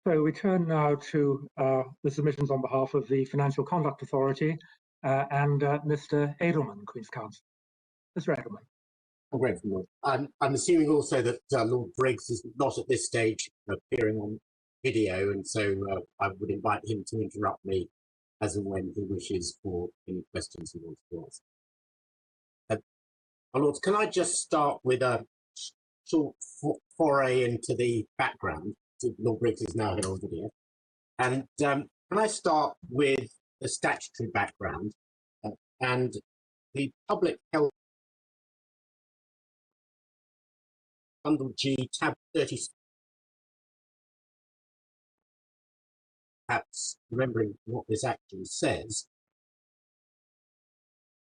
So we turn now to the submissions on behalf of the Financial Conduct Authority and Mr. Edelman, Queen's Counsel. Mr. Edelman. Oh, great, Lord. I'm assuming also that Lord Briggs is not at this stage appearing on video, and so I would invite him to interrupt me as and when he wishes for any questions he wants to ask. My Lords, can I just start with a short foray into the background? Lord Briggs is now here on video. And can I start with the statutory background and the public health Bundle G, tab 30. Perhaps remembering what this actually says,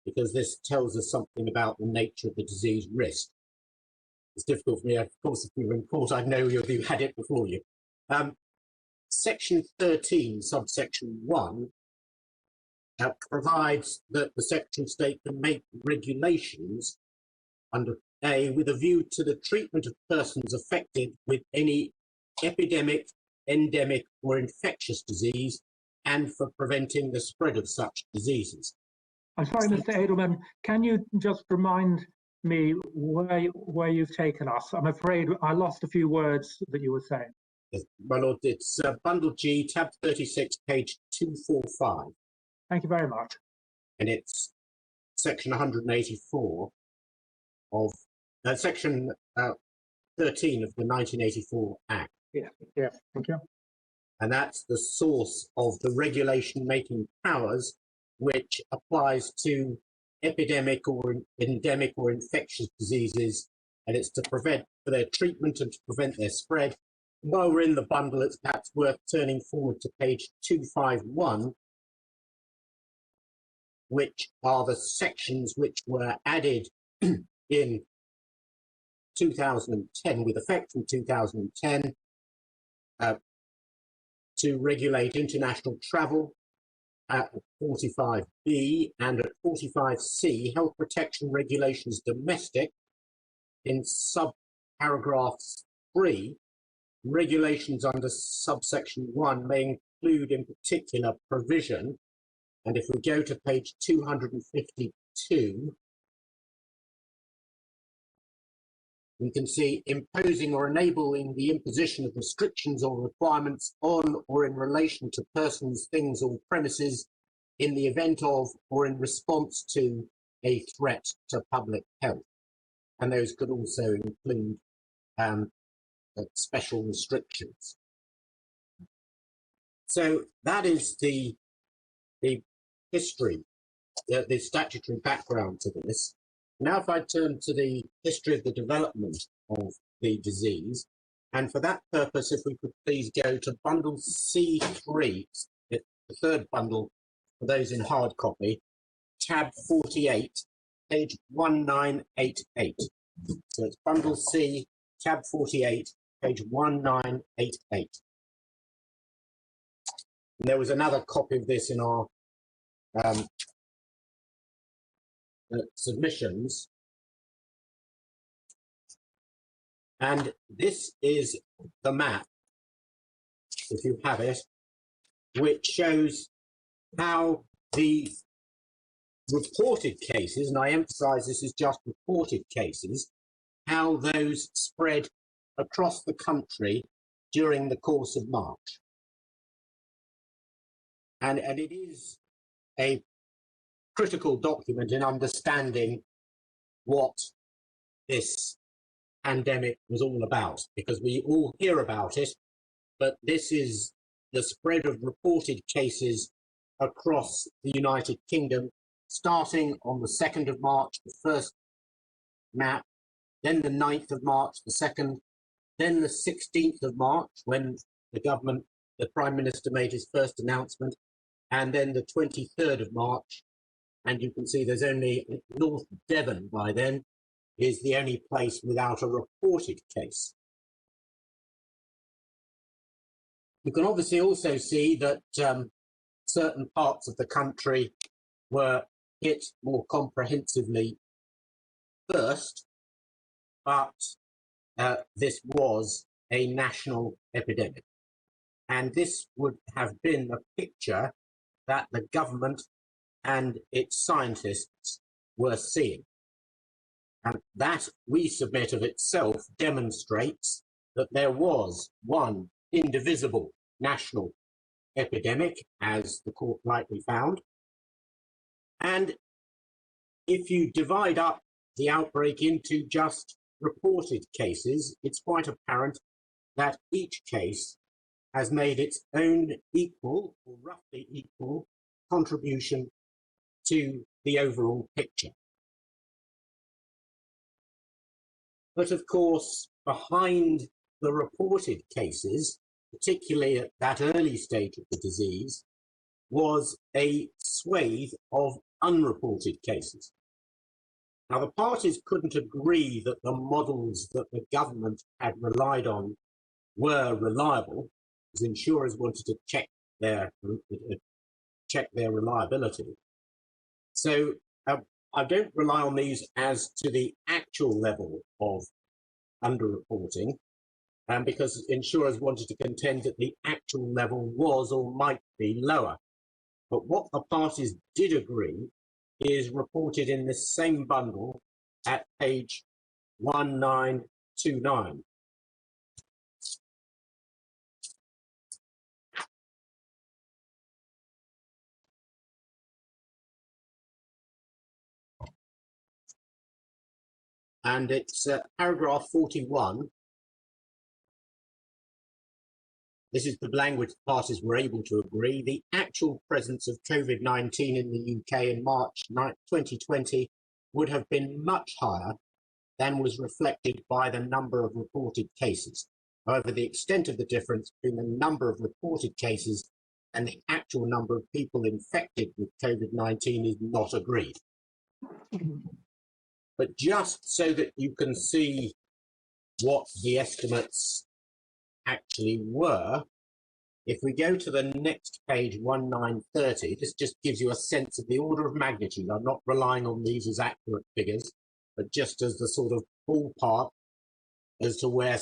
because this tells us something about the nature of the disease risk. It's difficult for me, of course, if you were in court, I know you've had it before you. Section 13, subsection 1, provides that the Secretary of State can make regulations under A with a view to the treatment of persons affected with any epidemic, endemic or infectious disease and for preventing the spread of such diseases. I'm sorry, Mr. Edelman, can you just remind me where you've taken us? I'm afraid I lost a few words that you were saying. Yes, my Lord, it's Bundle G, tab 36, page 245. Thank you very much. And it's section 184 of section 13 of the 1984 Act. Yeah, thank you. And that's the source of the regulation making powers, which applies to epidemic or endemic or infectious diseases, and it's to prevent for their treatment and to prevent their spread. While we're in the bundle, it's perhaps worth turning forward to page 251, which are the sections which were added in 2010, with effect from 2010, to regulate international travel at 45B, and at 45C, health protection regulations domestic. In subparagraphs 3, regulations under subsection 1 may include in particular provision, and if we go to page 252, we can see imposing or enabling the imposition of restrictions or requirements on or in relation to persons, things or premises in the event of or in response to a threat to public health. And those could also include special restrictions. So that is the history, the statutory background to this. Now if I turn to the history of the development of the disease, and for that purpose, if we could please go to bundle C3, the third bundle for those in hard copy, tab 48, page 1988. So it's bundle C, tab 48, page 1988. And there was another copy of this in our submissions, and this is the map, if you have it, which shows how the reported cases, and I emphasize this is just reported cases, how those spread across the country during the course of March. And it is a critical document in understanding what this pandemic was all about, because we all hear about it, but this is the spread of reported cases across the United Kingdom, starting on the 2nd of March, the first map, then the 9th of March, the second, then the 16th of March, when the Prime Minister made his first announcement, and then the 23rd of March. And you can see there's only North Devon by then is the only place without a reported case. You can obviously also see that certain parts of the country were hit more comprehensively first, but this was a national epidemic. and this would have been the picture that the government and its scientists were seeing. And that, we submit, of itself demonstrates that there was one indivisible national epidemic, as the court rightly found. And if you divide up the outbreak into just reported cases, it's quite apparent that each case has made its own equal or roughly equal contribution to the overall picture. But of course, behind the reported cases, particularly at that early stage of the disease, was a swathe of unreported cases. Now, the parties couldn't agree that the models that the government had relied on were reliable, as insurers wanted to check their reliability. So I don't rely on these as to the actual level of underreporting, because insurers wanted to contend that the actual level was or might be lower. But what the parties did agree is reported in the same bundle at page 1929. And it's paragraph 41. This is the language the parties were able to agree. The actual presence of COVID-19 in the UK in March 2020 would have been much higher than was reflected by the number of reported cases. However, the extent of the difference between the number of reported cases and the actual number of people infected with COVID-19 is not agreed. But just so that you can see what the estimates actually were, if we go to the next page, 1930, this just gives you a sense of the order of magnitude. I'm not relying on these as accurate figures, but just as the sort of ballpark as to where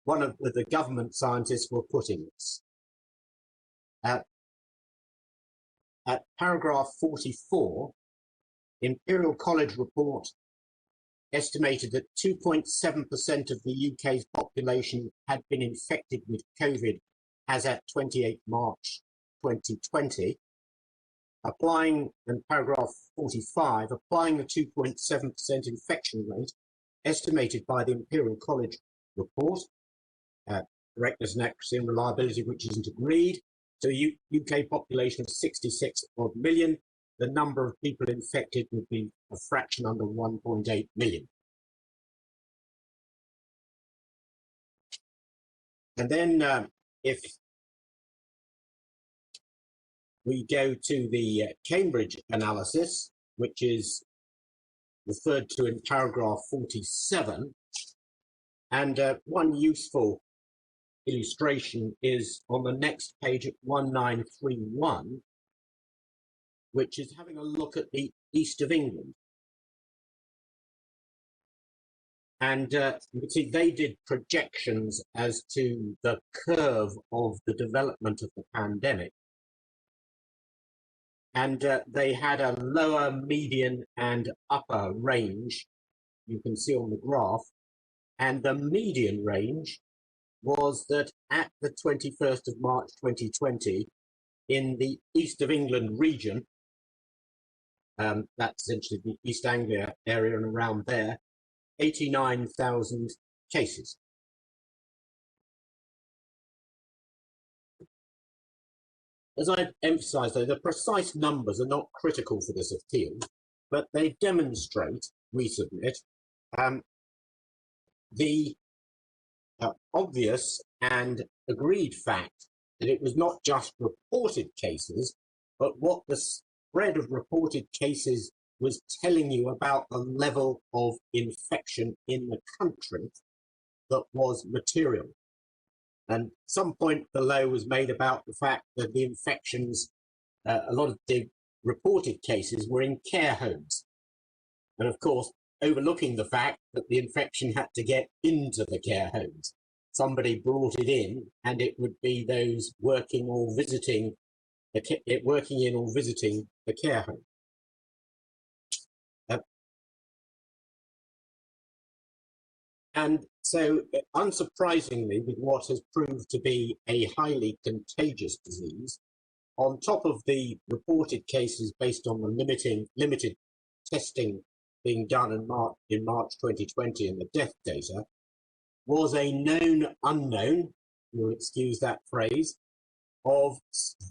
one of the government scientists were putting this. At paragraph 44, Imperial College report estimated that 2.7% of the UK's population had been infected with COVID as at 28 March 2020. Applying, in paragraph 45, applying the 2.7% infection rate estimated by the Imperial College report, correctness and accuracy and reliability which isn't agreed, to a UK population of 66 odd million, the number of people infected would be a fraction under 1.8 million. And then if we go to the Cambridge analysis, which is referred to in paragraph 47, and one useful illustration is on the next page at 1931, which is having a look at the east of England. And you can see they did projections as to the curve of the development of the pandemic. And they had a lower, median, and upper range, you can see on the graph. And the median range was that at the 21st of March 2020, in the East of England region, that's essentially the East Anglia area and around there, 89,000 cases. As I've emphasised, though, the precise numbers are not critical for this appeal, but they demonstrate, we submit, the obvious and agreed fact that it was not just reported cases, but what the spread of reported cases was telling you about the level of infection in the country that was material. And some point below was made about the fact that the infections, a lot of the reported cases were in care homes. And of course, overlooking the fact that the infection had to get into the care homes. somebody brought it in, and it would be those working or visiting, working in or visiting the care home. And so, unsurprisingly, with what has proved to be a highly contagious disease, on top of the reported cases based on the limited testing being done in March 2020 and the death data, was a known unknown, you'll excuse that phrase, of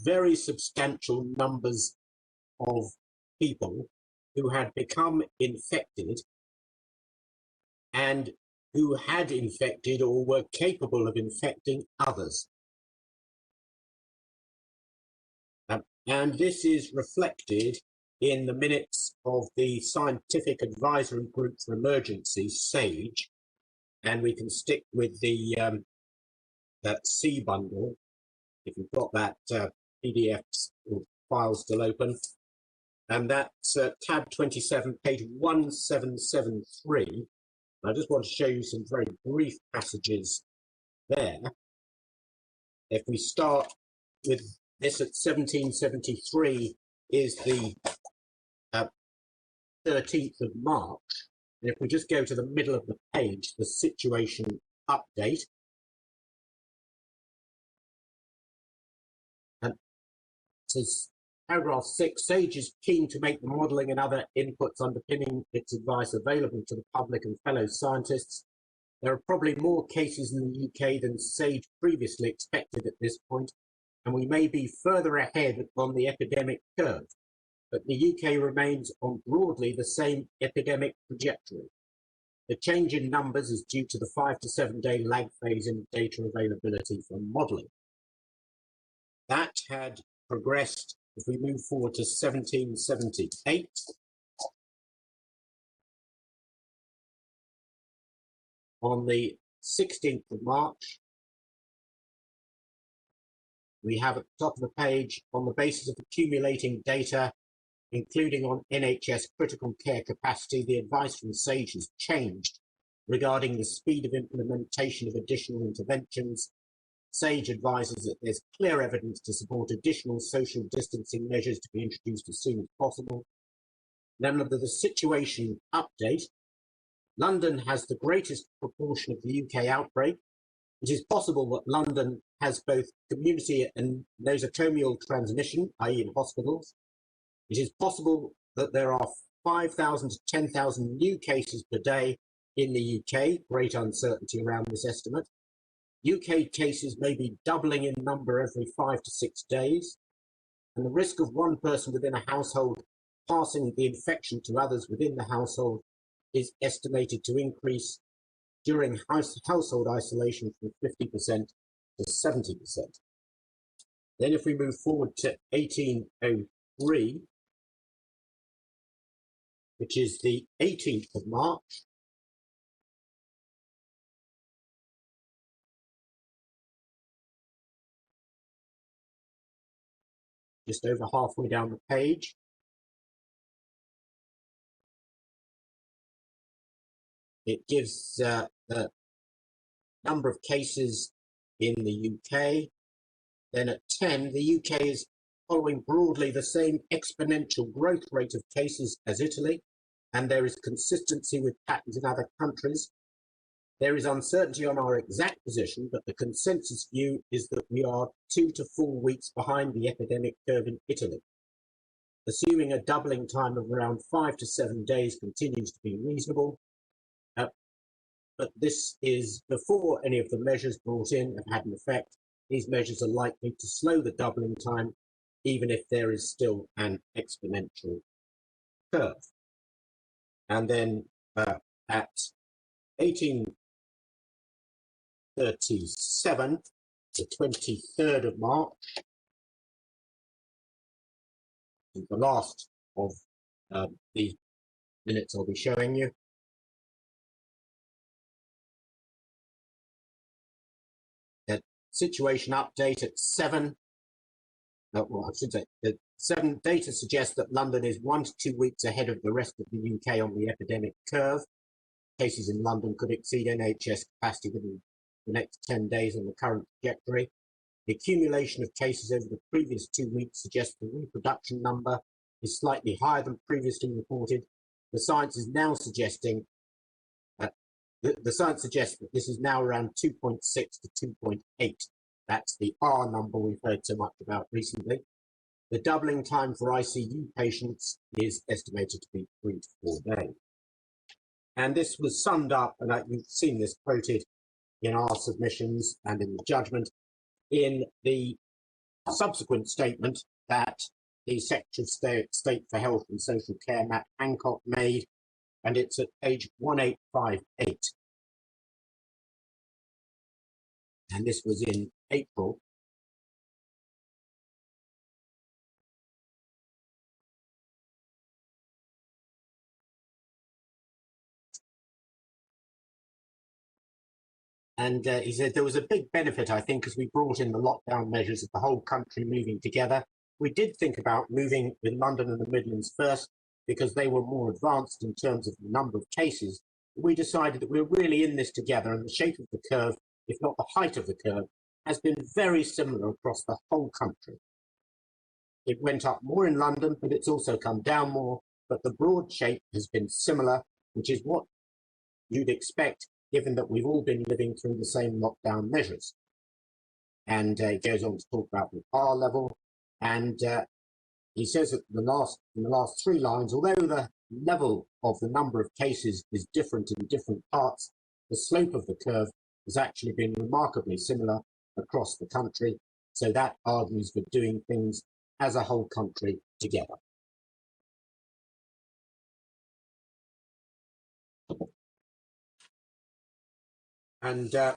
very substantial numbers of people who had become infected and who had infected or were capable of infecting others. And this is reflected in the minutes of the Scientific Advisory Group for Emergencies, SAGE, and we can stick with the that C bundle, if you've got that PDF or file still open, and that's tab 27, page 1773. I just want to show you some very brief passages there. If we start with this at 1773 is the 13th of March. And if we just go to the middle of the page, the situation update. And it says, paragraph 6, SAGE is keen to make the modelling and other inputs underpinning its advice available to the public and fellow scientists. There are probably more cases in the UK than SAGE previously expected at this point, and we may be further ahead on the epidemic curve, but the UK remains on broadly the same epidemic trajectory. The change in numbers is due to the 5 to 7 day lag phase in data availability for modelling. That had progressed. If we move forward to 1778, on the 16th of March, we have at the top of the page, on the basis of accumulating data, including on NHS critical care capacity, the advice from SAGE has changed regarding the speed of implementation of additional interventions. SAGE advises that there's clear evidence to support additional social distancing measures to be introduced as soon as possible. Then under the situation update, London has the greatest proportion of the UK outbreak. It is possible that London has both community and nosocomial transmission, i.e. in hospitals. It is possible that there are 5,000 to 10,000 new cases per day in the UK, great uncertainty around this estimate. UK cases may be doubling in number every 5 to 6 days, and the risk of one person within a household passing the infection to others within the household is estimated to increase during household isolation from 50% to 70%. Then if we move forward to 1803, which is the 18th of March, just over halfway down the page. It gives the number of cases in the UK. Then at 10, the UK is following broadly the same exponential growth rate of cases as Italy, and there is consistency with patterns in other countries. There is uncertainty on our exact position, but the consensus view is that we are 2 to 4 weeks behind the epidemic curve in Italy. Assuming a doubling time of around 5 to 7 days continues to be reasonable, but this is before any of the measures brought in have had an effect. These measures are likely to slow the doubling time, even if there is still an exponential curve. And then at 1837, the 23rd of March, the last of the minutes I'll be showing you. The situation update at 7. Well, I should say the 7 data suggests that London is 1 to 2 weeks ahead of the rest of the UK on the epidemic curve. Cases in London could exceed NHS capacity within the next 10 days on the current trajectory. The accumulation of cases over the previous 2 weeks suggests the reproduction number is slightly higher than previously reported. The science is now suggesting the science suggests that this is now around 2.6 to 2.8. That's the R number we've heard so much about recently. The doubling time for ICU patients is estimated to be 3 to 4 days. And this was summed up, and you've seen this quoted in our submissions and in the judgment, in the subsequent statement that the Secretary of State for Health and Social Care, Matt Hancock, made, and it's at page 1858. And this was in April. And he said there was a big benefit, I think, as we brought in the lockdown measures of the whole country moving together. We did think about moving with London and the Midlands first because they were more advanced in terms of the number of cases. We decided that we were really in this together, and the shape of the curve, if not the height of the curve, has been very similar across the whole country. It went up more in London, but it's also come down more, but the broad shape has been similar, which is what you'd expect given that we've all been living through the same lockdown measures. And it goes on to talk about the R level, and he says that in the last 3 lines, although the level of the number of cases is different in different parts, the slope of the curve has actually been remarkably similar across the country. So that argues for doing things as a whole country together. And I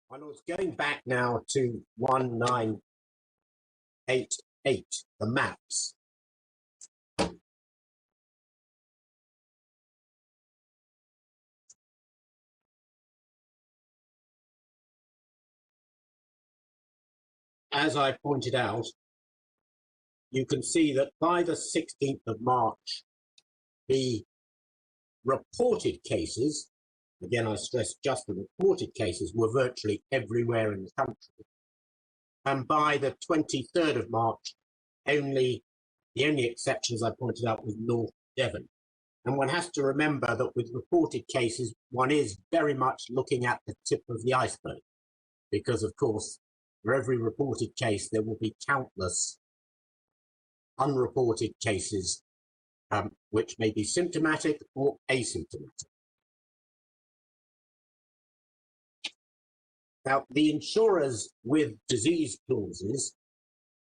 was going back now to 1988, the maps. As I pointed out, you can see that by the 16th of March, the reported cases, again I stress just the reported cases, were virtually everywhere in the country. And by the 23rd of March, the only exceptions I pointed out was North Devon. And one has to remember that with reported cases, one is very much looking at the tip of the iceberg, because of course, for every reported case, there will be countless unreported cases which may be symptomatic or asymptomatic. Now, the insurers with disease clauses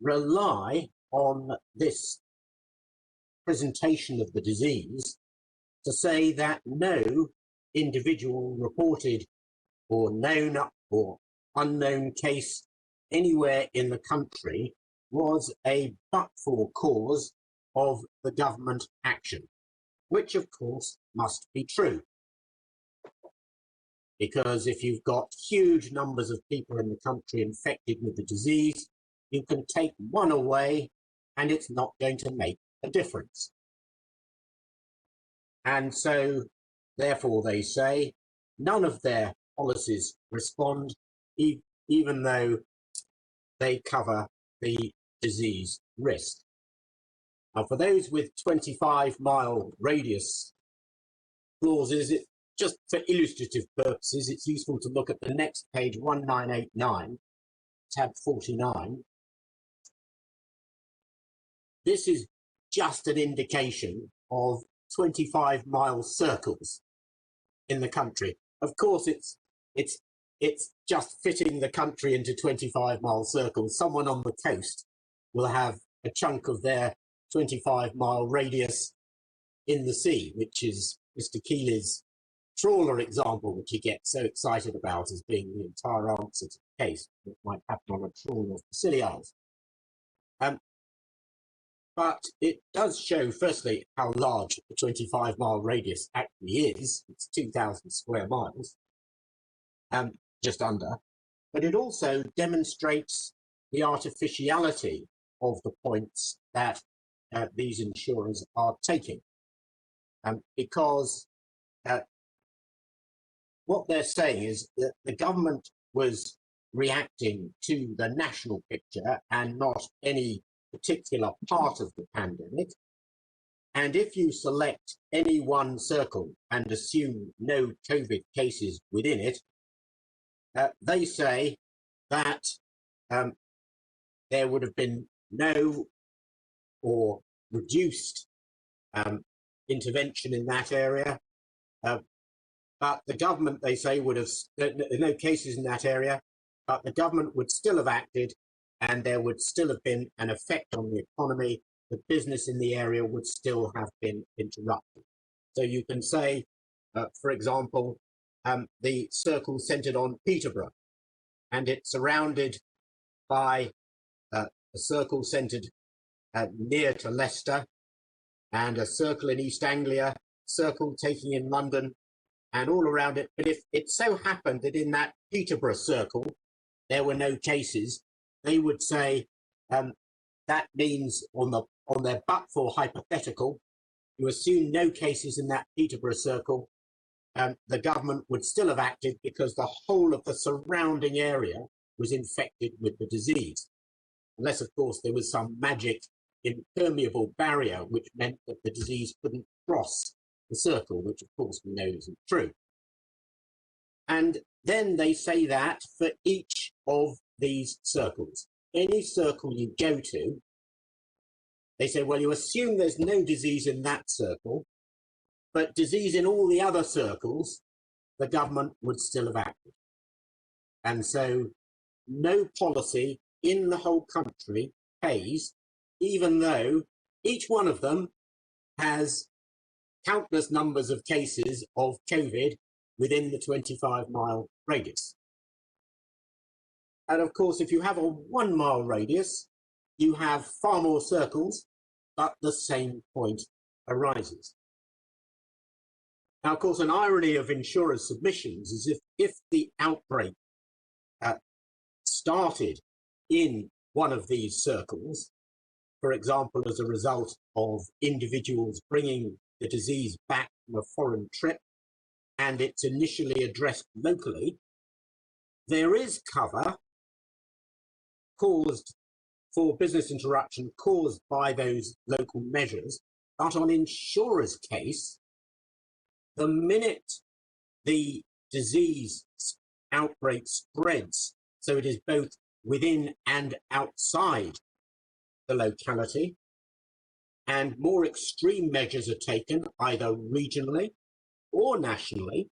rely on this presentation of the disease to say that no individual reported or known or unknown case anywhere in the country was a but-for cause of the government action, which of course must be true. Because if you've got huge numbers of people in the country infected with the disease, you can take one away and it's not going to make a difference. And so, therefore, they say none of their policies respond, even though they cover the disease risk. Now, for those with 25-mile radius clauses, just for illustrative purposes, it's useful to look at the next page, 1989, tab 49. This is just an indication of 25-mile circles in the country. Of course, it's just fitting the country into 25-mile circles. Someone on the coast will have a chunk of their 25-mile radius in the sea, which is Mr. Keeley's trawler example, which he gets so excited about as being the entire answer to the case that might happen on a trawler off the Scilly Isles. But it does show, firstly, how large the 25-mile radius actually is. It's 2,000 square miles, just under. But it also demonstrates the artificiality of the points that these insurers are taking. Because what they're saying is that the government was reacting to the national picture and not any particular part of the pandemic. And if you select any one circle and assume no COVID cases within it, they say that there would have been no or reduced intervention in that area. But the government, they say, would have no cases in that area, but the government would still have acted and there would still have been an effect on the economy. The business in the area would still have been interrupted. So you can say, for example, the circle centred on Peterborough, and it's surrounded by a circle centred near to Leicester, and a circle in East Anglia, circle taking in London, and all around it. But if it so happened that in that Peterborough circle there were no cases, they would say that means on their but-for hypothetical, you assume no cases in that Peterborough circle, the government would still have acted because the whole of the surrounding area was infected with the disease. Unless, of course, there was some magic impermeable barrier which meant that the disease couldn't cross the circle, which of course we know isn't true. And then they say that for each of these circles, any circle you go to, they say, well, you assume there's no disease in that circle, but disease in all the other circles, the government would still have acted. And so no policy in the whole country pays, even though each one of them has countless numbers of cases of COVID within the 25-mile radius. And of course, if you have a 1-mile radius, you have far more circles, but the same point arises. Now, of course, an irony of insurers' submissions is if the outbreak started in one of these circles, for example, as a result of individuals bringing the disease back from a foreign trip, and it's initially addressed locally, there is cover caused for business interruption caused by those local measures. But on insurers' case, the minute the disease outbreak spreads, so it is both within and outside the locality, and more extreme measures are taken either regionally or nationally,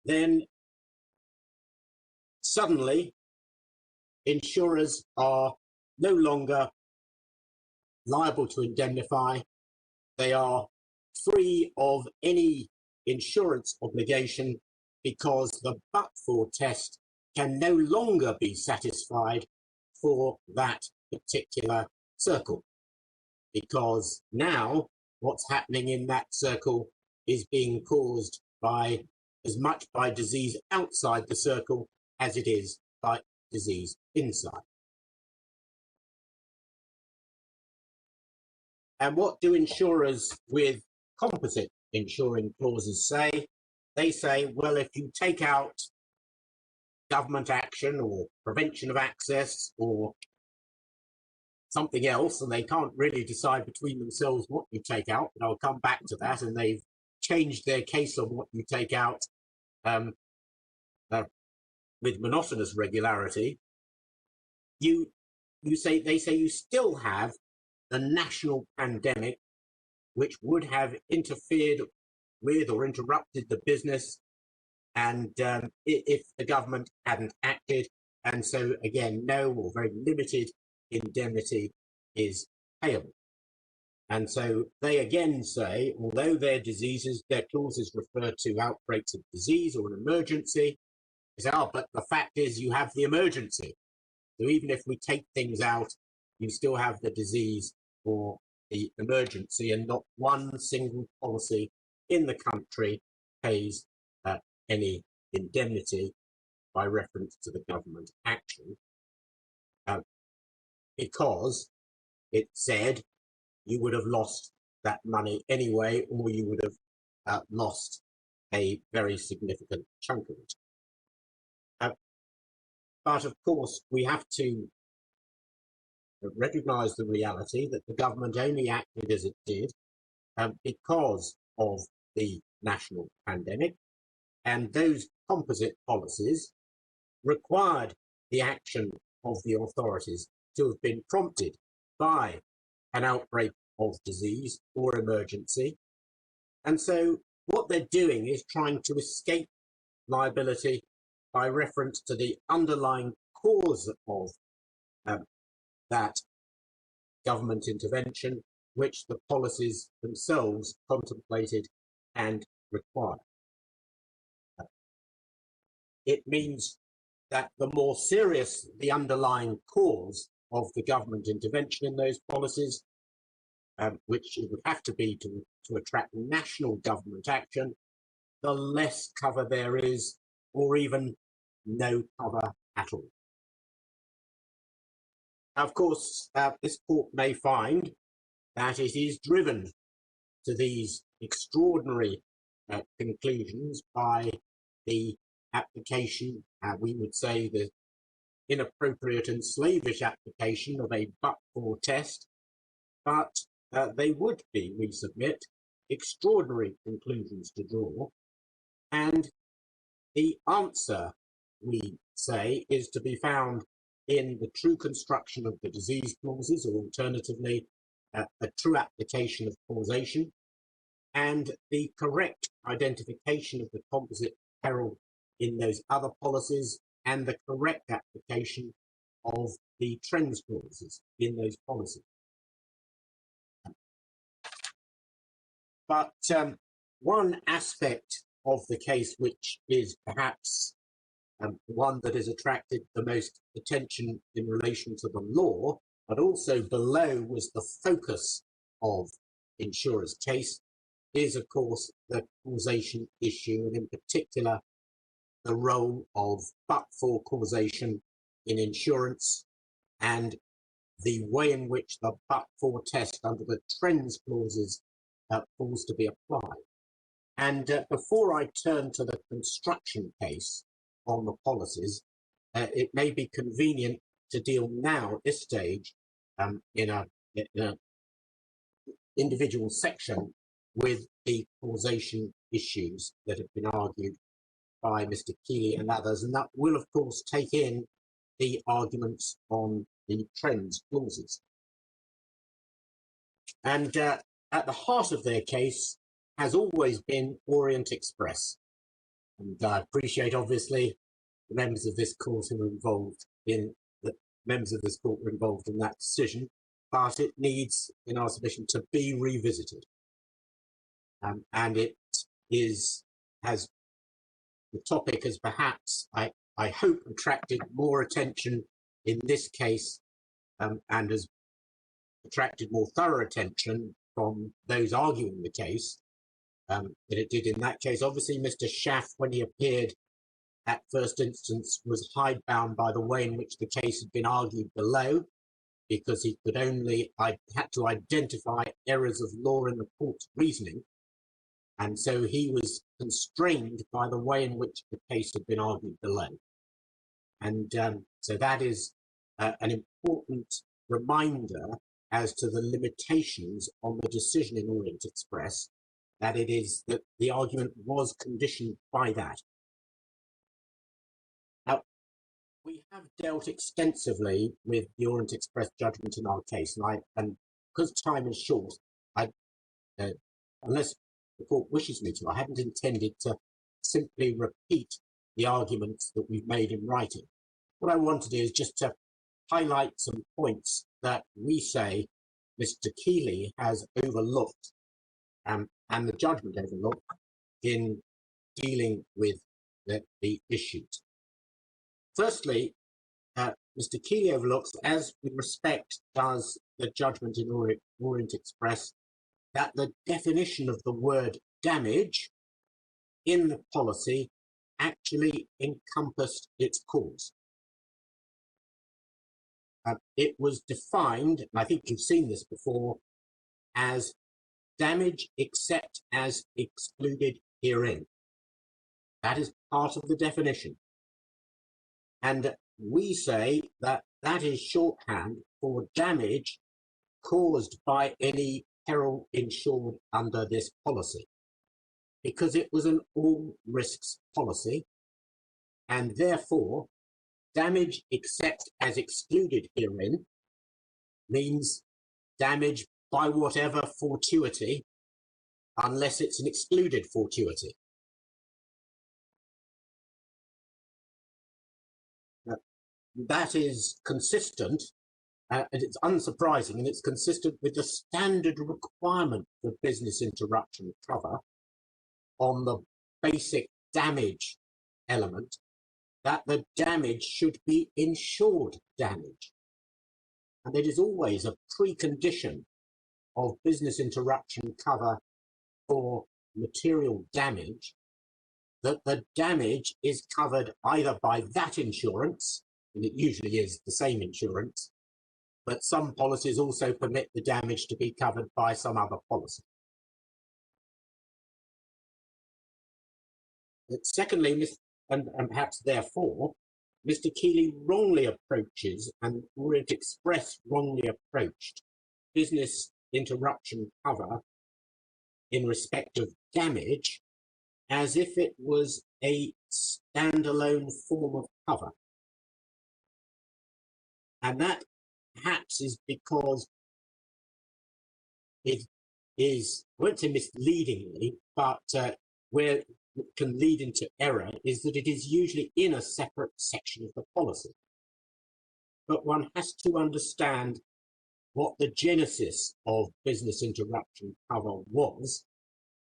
then suddenly insurers are no longer liable to indemnify. They are free of any insurance obligation because the but-for test can no longer be satisfied for that particular circle, because now what's happening in that circle is being caused by as much by disease outside the circle as it is by disease inside. And what do insurers with composite insuring clauses say? They say, well, if you take out government action or prevention of access or something else, and they can't really decide between themselves what you take out, but I'll come back to that, and they've changed their case on what you take out with monotonous regularity, they say you still have the national pandemic, which would have interfered with or interrupted the business, and if the government hadn't acted. And so again, no or very limited indemnity is payable. And so they again say, although their clauses refer to outbreaks of disease or an emergency, they say, but the fact is you have the emergency. So even if we take things out, you still have the disease or the emergency, and not one single policy in the country pays any indemnity by reference to the government action, because it said you would have lost that money anyway, or you would have lost a very significant chunk of it. But of course, we have to recognise the reality that the government only acted as it did because of the national pandemic, and those composite policies required the action of the authorities to have been prompted by an outbreak of disease or emergency. And so what they're doing is trying to escape liability by reference to the underlying cause of that government intervention, which the policies themselves contemplated and required. It means that the more serious the underlying cause of the government intervention in those policies, which it would have to be to attract national government action, the less cover there is, or even no cover at all. Of course, this court may find that it is driven to these extraordinary conclusions by the application, we would say the inappropriate and slavish application of a but-for test, but they would be, we submit, extraordinary conclusions to draw, and the answer, we say, is to be found in the true construction of the disease clauses, or alternatively, a true application of causation, and the correct identification of the composite peril in those other policies, and the correct application of the trends clauses in those policies. But one aspect of the case which is perhaps one that has attracted the most attention in relation to the law, but also below was the focus of insurers' case, is of course the causation issue, and in particular the role of but-for causation in insurance, and the way in which the but-for test under the trends clauses falls to be applied. And before I turn to the construction case on the policies, it may be convenient to deal now at this stage in a individual section with the causation issues that have been argued by Mr. Keeley and others, and that will of course take in the arguments on the trends clauses. And at the heart of their case has always been Orient Express. And I appreciate, obviously, the members of this court who were involved in that decision, but it needs, in our submission, to be revisited. And it has the topic has perhaps, I hope, attracted more attention in this case and has attracted more thorough attention from those arguing the case than it did in that case. Obviously, Mr. Schaff, when he appeared at first instance, was hidebound by the way in which the case had been argued below, because he could only had to identify errors of law in the court's reasoning. And so he was constrained by the way in which the case had been argued below. And so that is an important reminder as to the limitations on the decision in Orient Express, that it is that the argument was conditioned by that. Now, we have dealt extensively with the Orient Express judgment in our case, and because time is short, unless the court wishes me to, I hadn't intended to simply repeat the arguments that we've made in writing. What I want to do is just to highlight some points that we say Mr. Keeley has overlooked and the judgment overlooked in dealing with the issues. Firstly, Mr. Keeley overlooks, as with respect does the judgment in Orient Express, that the definition of the word damage in the policy actually encompassed its cause. It was defined, and I think you've seen this before, as damage except as excluded herein. That is part of the definition. And we say that that is shorthand for damage caused by any peril insured under this policy, because it was an all risks policy, and therefore damage except as excluded herein means damage by whatever fortuity, unless it's an excluded fortuity. That is consistent, and it's unsurprising, and it's consistent with the standard requirement for business interruption cover on the basic damage element, that the damage should be insured damage. And it is always a precondition of business interruption cover for material damage that the damage is covered either by that insurance, and it usually is the same insurance, but some policies also permit the damage to be covered by some other policy. But secondly, and perhaps therefore, Mr. Keeley wrongly approaches, and were it express wrongly approached, business interruption cover in respect of damage as if it was a standalone form of cover. And that perhaps is because it is, I won't say misleadingly, but where it can lead into error is that it is usually in a separate section of the policy. But one has to understand what the genesis of business interruption cover was,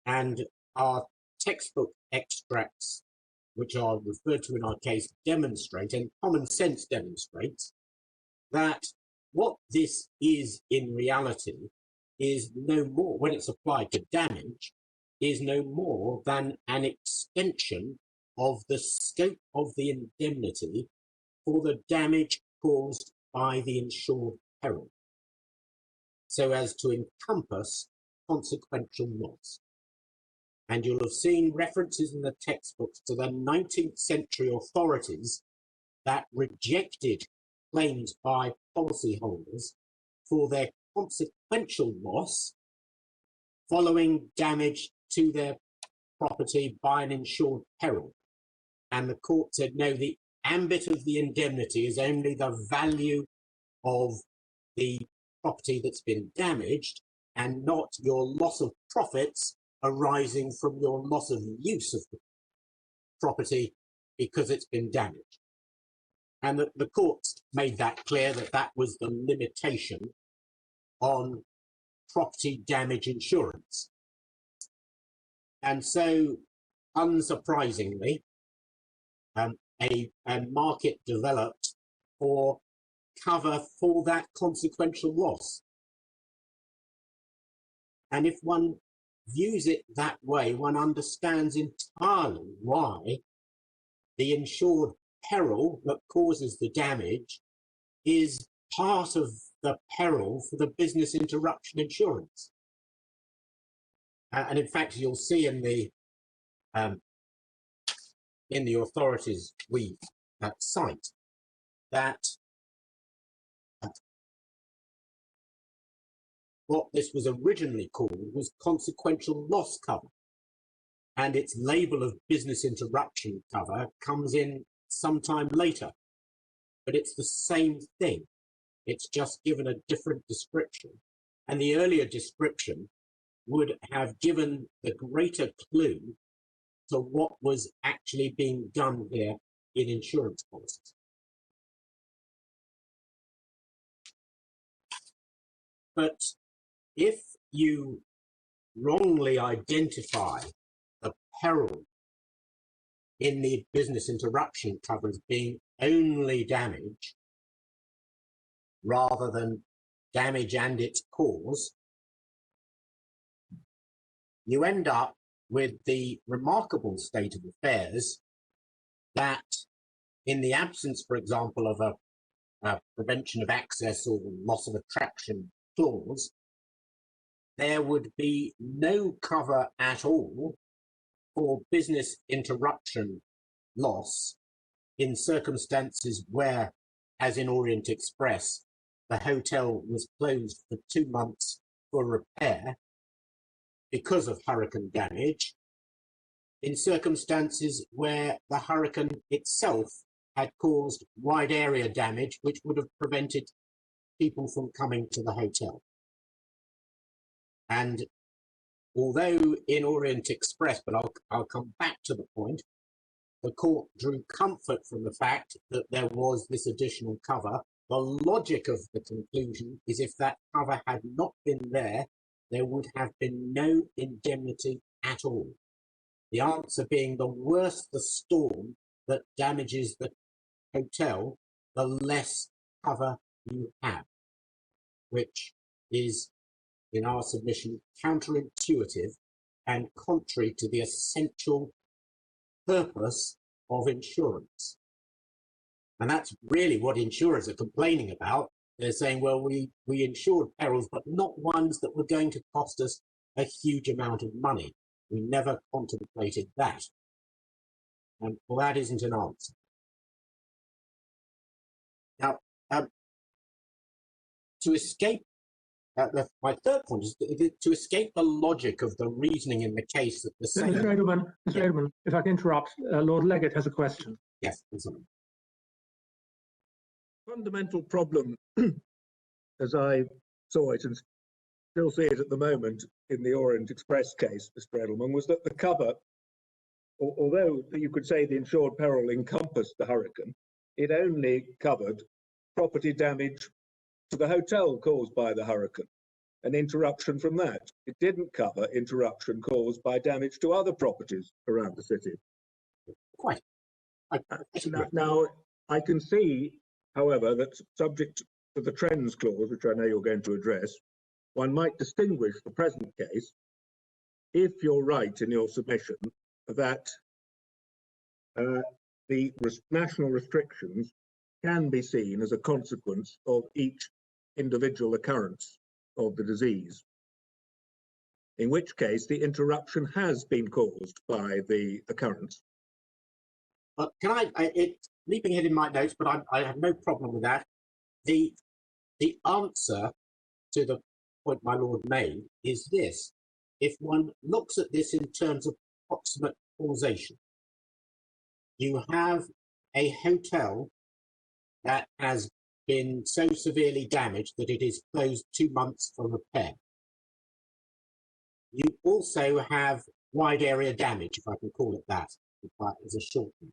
and our textbook extracts, which are referred to in our case, demonstrate, and common sense demonstrates, that what this is in reality is no more, when it's applied to damage, is no more than an extension of the scope of the indemnity for the damage caused by the insured peril, so as to encompass consequential loss. And you'll have seen references in the textbooks to the 19th century authorities that rejected claims by policyholders for their consequential loss following damage to their property by an insured peril. And the court said, no, the ambit of the indemnity is only the value of the property that's been damaged, and not your loss of profits arising from your loss of use of the property because it's been damaged. And the courts made that clear, that that was the limitation on property damage insurance. And so, unsurprisingly, a market developed for cover for that consequential loss. And if one views it that way, one understands entirely why the insured peril that causes the damage is part of the peril for the business interruption insurance. And in fact, you'll see in the authorities we cite that what this was originally called was consequential loss cover, and its label of business interruption cover comes in sometime later, but it's the same thing. It's just given a different description, and the earlier description would have given the greater clue to what was actually being done here in insurance policies. But if you wrongly identify the peril in the business interruption cover as being only damage rather than damage and its cause, you end up with the remarkable state of affairs that in the absence, for example, of a prevention of access or loss of attraction clause, there would be no cover at all for business interruption loss in circumstances where, as in Orient Express, the hotel was closed for 2 months for repair because of hurricane damage, in circumstances where the hurricane itself had caused wide area damage which would have prevented people from coming to the hotel. And although in Orient Express, but I'll come back to the point, the court drew comfort from the fact that there was this additional cover. The logic of the conclusion is if that cover had not been there, there would have been no indemnity at all. The answer being the worse the storm that damages the hotel, the less cover you have, which is, in our submission, counterintuitive and contrary to the essential purpose of insurance. And that's really what insurers are complaining about. They're saying, well, we insured perils, but not ones that were going to cost us a huge amount of money. We never contemplated that. And well, that isn't an answer. Now, to escape, my third point is to escape the logic of the reasoning in the case that the same... Mr. Edelman, if I can interrupt, Lord Leggett has a question. Yes, I'm sorry. Fundamental problem, as I saw it and still see it at the moment in the Orient Express case, Mr. Edelman, was that the cover, although you could say the insured peril encompassed the hurricane, it only covered property damage to the hotel caused by the hurricane, an interruption from that. It didn't cover interruption caused by damage to other properties around the city. Quite. Now, I can see, however, that subject to the trends clause, which I know you're going to address, one might distinguish the present case, if you're right in your submission, that the national restrictions can be seen as a consequence of each individual occurrence of the disease, in which case the interruption has been caused by the occurrence. But can it's leaping ahead in my notes, but I have no problem with that. The answer to the point my lord made is this. If one looks at this in terms of proximate causation, you have a hotel that has been so severely damaged that it is closed 2 months for repair. You also have wide area damage, if I can call it that, as a shortening.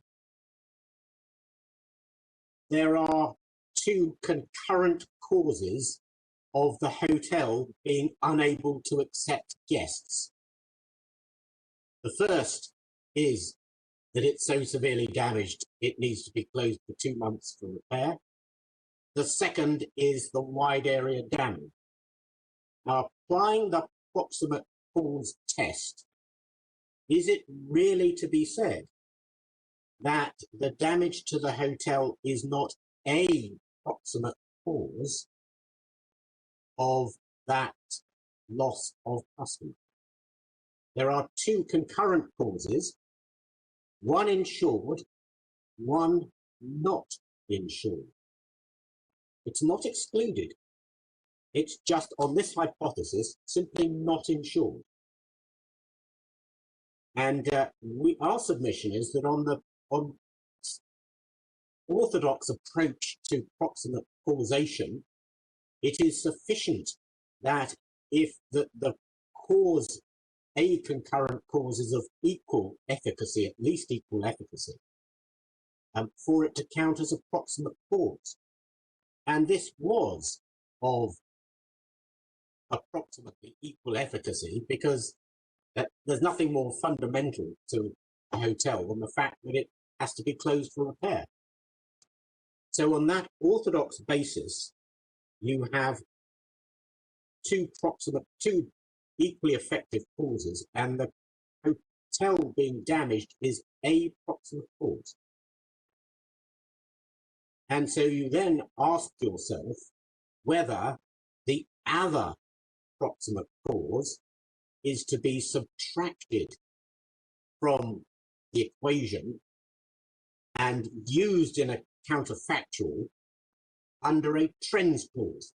There are two concurrent causes of the hotel being unable to accept guests. The first is that it's so severely damaged it needs to be closed for 2 months for repair. The second is the wide area damage. Now, applying the proximate cause test, is it really to be said that the damage to the hotel is not a proximate cause of that loss of customer? There are two concurrent causes, one insured, one not insured. It's not excluded. It's just, on this hypothesis, simply not insured. And our submission is that on orthodox approach to proximate causation, it is sufficient that if the cause, a concurrent cause, is of equal efficacy, at least equal efficacy, for it to count as a proximate cause. And this was of approximately equal efficacy because there's nothing more fundamental to a hotel than the fact that it has to be closed for repair. So on that orthodox basis, you have two equally effective causes, and the hotel being damaged is a proximate cause. And so you then ask yourself whether the other proximate cause is to be subtracted from the equation and used in a counterfactual under a trends clause.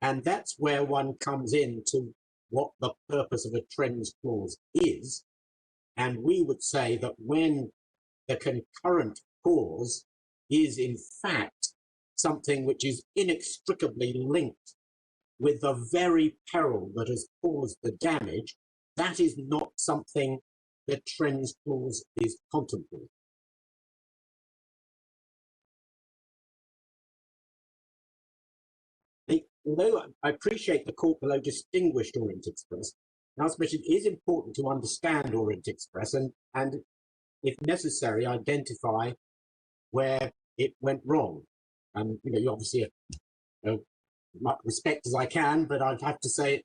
And that's where one comes into what the purpose of a trends clause is. And we would say that when the concurrent cause is in fact something which is inextricably linked with the very peril that has caused the damage, that is not something the trends clause is contemplating. Although I appreciate the court below distinguished Orient Express, as mentioned, it is important to understand Orient Express and if necessary, identify where it went wrong. And you obviously, much respect as I can, but I'd have to say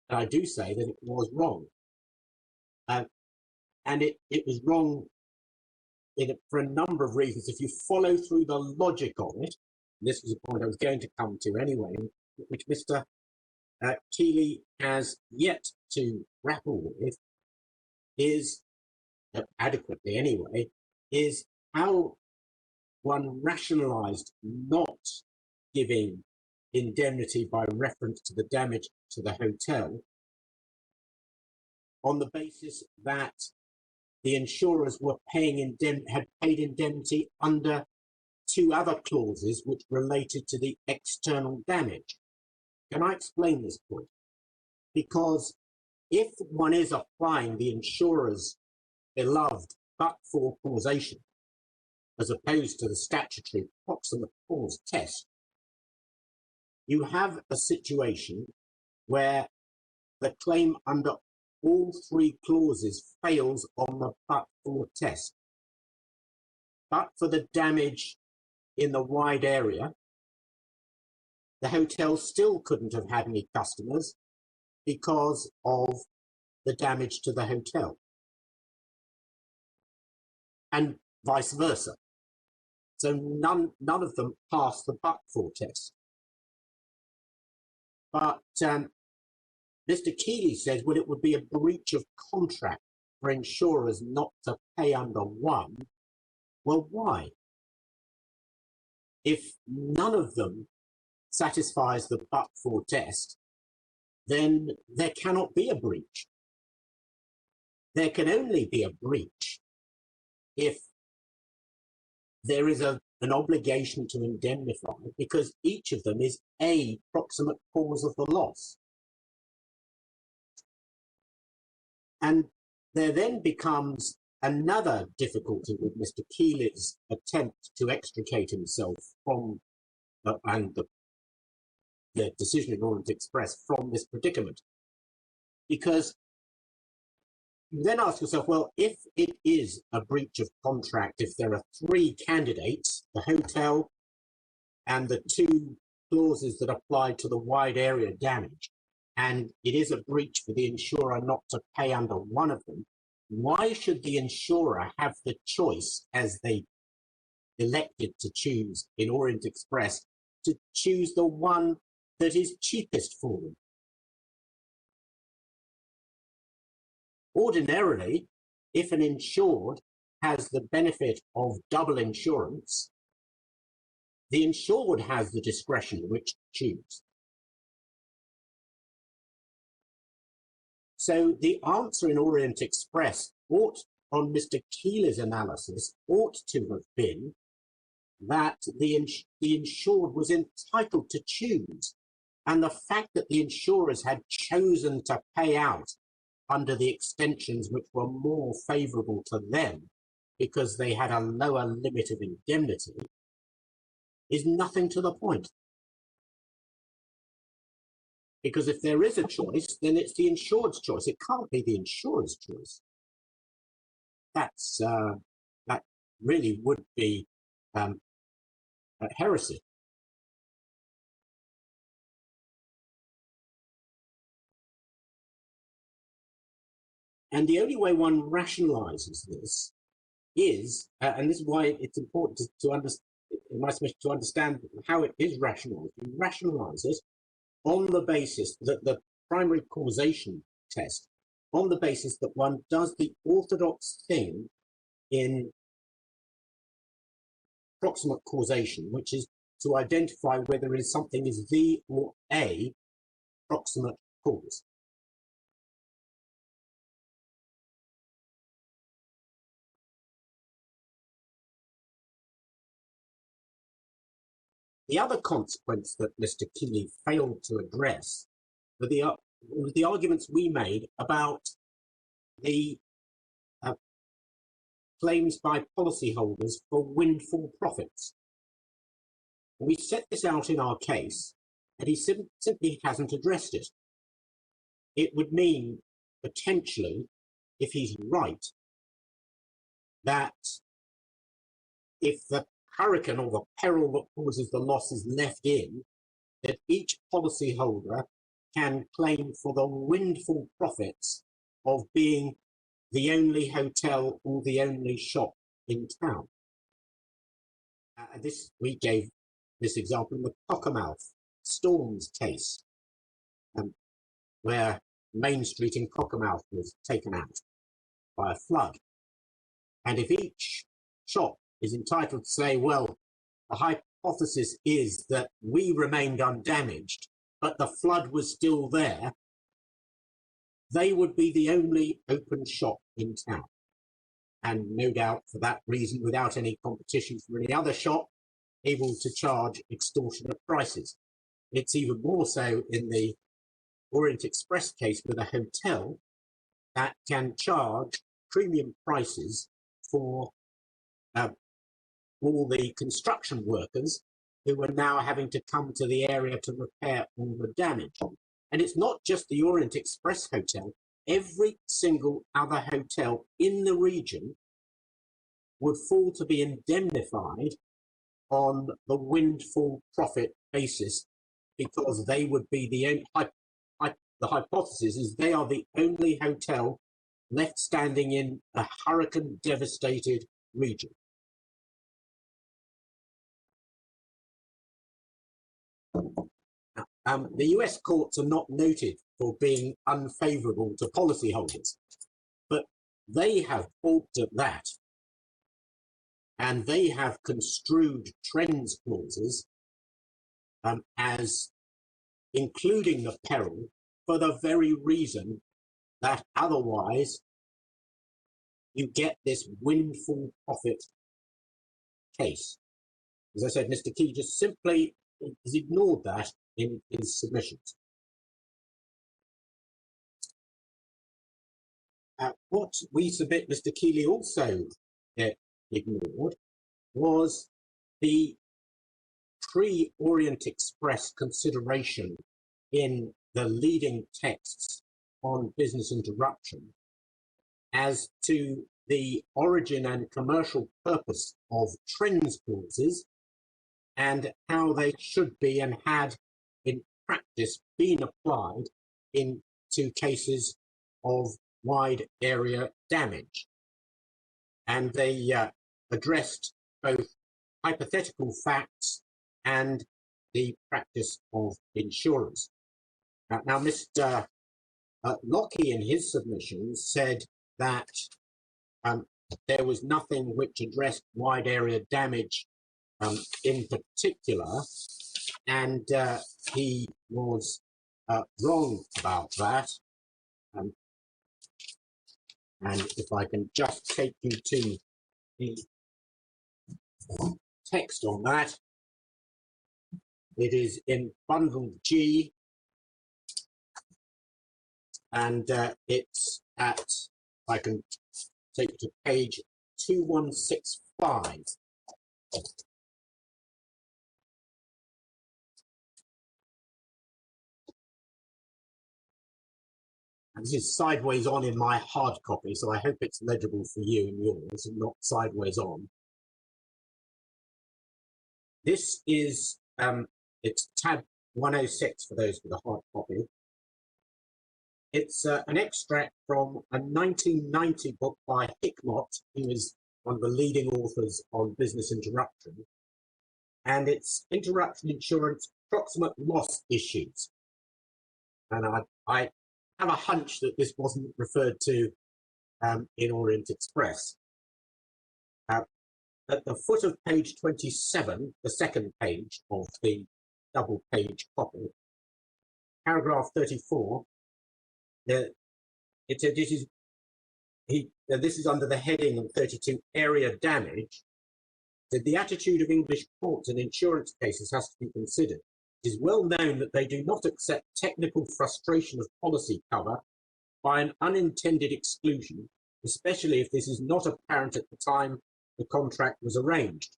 I do say that it was wrong, and it was wrong for a number of reasons. If you follow through the logic of it, this was a point I was going to come to anyway, which Mr. Keeley has yet to grapple with, is adequately anyway, is how one rationalised not giving indemnity by reference to the damage to the hotel on the basis that the insurers were had paid indemnity under two other clauses which related to the external damage. Can I explain this point? Because if one is applying the insurer's beloved but-for causation, as opposed to the statutory proximate cause test, you have a situation where the claim under all three clauses fails on the but-for test. But for the damage in the wide area, the hotel still couldn't have had any customers because of the damage to the hotel, and vice versa. So none of them passed the but-for test. But Mr. Keeley says, well, it would be a breach of contract for insurers not to pay under one. Well, why? If none of them satisfies the but-for test, then there cannot be a breach. There can only be a breach if there is an obligation to indemnify, because each of them is a proximate cause of the loss. And there then becomes another difficulty with Mr. Keeley's attempt to extricate himself from and the decision in Orient Express from this predicament. Because you then ask yourself, well, if it is a breach of contract, if there are three candidates, the hotel and the two clauses that apply to the wide area damage, and it is a breach for the insurer not to pay under one of them, why should the insurer have the choice, as they elected to choose in Orient Express, to choose the one that is cheapest for them? Ordinarily, if an insured has the benefit of double insurance, the insured has the discretion which to choose. So the answer in Orient Express ought, on Mr. Keeley's analysis, ought to have been that the insured was entitled to choose. And the fact that the insurers had chosen to pay out under the extensions which were more favourable to them because they had a lower limit of indemnity is nothing to the point. Because if there is a choice, then it's the insured's choice. It can't be the insurer's choice. That really would be a heresy. And the only way one rationalizes this is, and this is why it's important to understand how it is rationalized. You rationalize it on the basis that the primary causation test on the basis that one does the orthodox thing in proximate causation, which is to identify whether something is the or a proximate cause. The other consequence that Mr. Keeley failed to address were the arguments we made about the claims by policyholders for windfall profits. We set this out in our case, and he simply hasn't addressed it. It would mean, potentially, if he's right, that if the hurricane or the peril that causes the loss is left in, that each policyholder can claim for the windfall profits of being the only hotel or the only shop in town. We gave this example in the Cockermouth Storms case, where Main Street in Cockermouth was taken out by a flood. And if each shop is entitled to say, well, the hypothesis is that we remained undamaged, but the flood was still there, they would be the only open shop in town. And no doubt for that reason, without any competition from any other shop, able to charge extortionate prices. It's even more so in the Orient Express case with a hotel that can charge premium prices for all the construction workers who are now having to come to the area to repair all the damage. And it's not just the Orient Express hotel. Every single other hotel in the region would fall to be indemnified on the windfall profit basis, because they would be the hypothesis is they are the only hotel left standing in a hurricane devastated region. The US courts are not noted for being unfavourable to policyholders, but they have balked at that, and they have construed trends clauses as including the peril for the very reason that otherwise you get this windfall profit case. As I said, Mr. Key just simply has ignored that in his submissions. What we submit Mr. Keeley also ignored was the pre-Orient Express consideration in the leading texts on business interruption as to the origin and commercial purpose of trends clauses and how they should be and had in practice been applied into cases of wide area damage. And they addressed both hypothetical facts and the practice of insurance. Now, Mr. Lockie in his submission said that there was nothing which addressed wide area damage in particular, and he was wrong about that. And if I can just take you to the text on that, it is in bundle G, and it's at, I can take you to page 2165. And this is sideways on in my hard copy, so I hope it's legible for you in yours and not sideways on. This is, it's tab 106 for those with a hard copy. It's an extract from a 1990 book by Hiscox, who is one of the leading authors on business interruption, and it's interruption insurance proximate loss issues. And I have a hunch that this wasn't referred to in Orient Express. At the foot of page 27, the second page of the double page copy, paragraph 34, it said this is under the heading of 32, area damage. That the attitude of English courts in insurance cases has to be considered. It is well known that they do not accept technical frustration of policy cover by an unintended exclusion, especially if this is not apparent at the time the contract was arranged.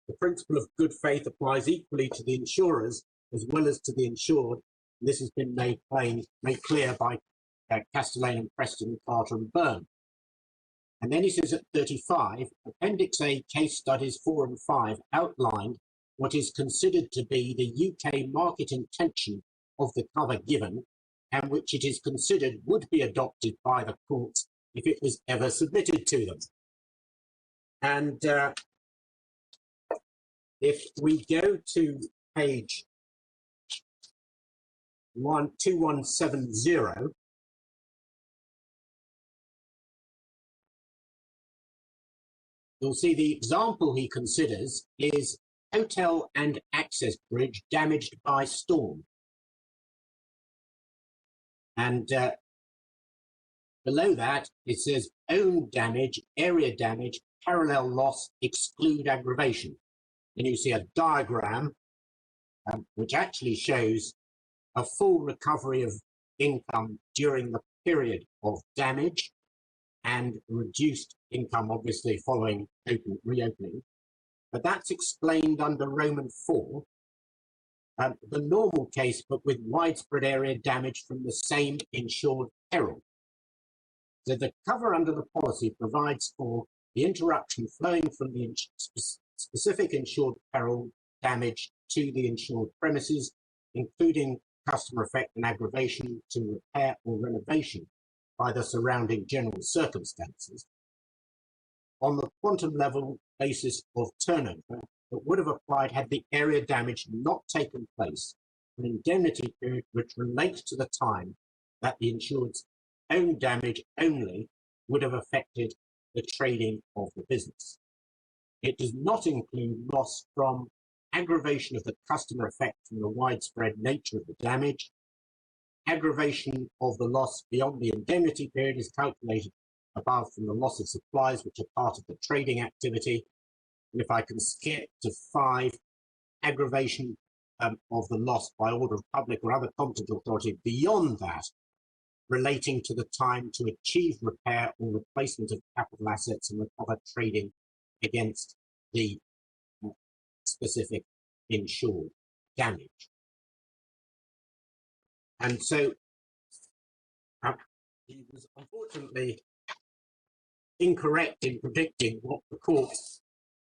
The principle of good faith applies equally to the insurers as well as to the insured. And this has been made clear by Castellane and Preston, Carter and Byrne. And then he says at 35, Appendix A case studies 4 and 5 outlined what is considered to be the UK market intention of the cover given, and which it is considered would be adopted by the courts if it was ever submitted to them. And if we go to page 2170, you'll see the example he considers is hotel and access bridge damaged by storm. And below that, it says own damage, area damage, parallel loss, exclude aggravation. And you see a diagram which actually shows a full recovery of income during the period of damage and reduced income, obviously, following reopening. But that's explained under Roman 4, the normal case, but with widespread area damage from the same insured peril. So the cover under the policy provides for the interruption flowing from the specific insured peril damage to the insured premises, including customer effect and aggravation to repair or renovation by the surrounding general circumstances, on the quantum level basis of turnover that would have applied had the area damage not taken place, an indemnity period which relates to the time that the insured's own damage only would have affected the trading of the business. It does not include loss from aggravation of the customer effect from the widespread nature of the damage. Aggravation of the loss beyond the indemnity period is calculated above from the loss of supplies which are part of the trading activity. And if I can skip to 5, aggravation of the loss by order of public or other competent authority beyond that, relating to the time to achieve repair or replacement of capital assets and recover trading against the specific insured damage. And so he was unfortunately incorrect in predicting what the courts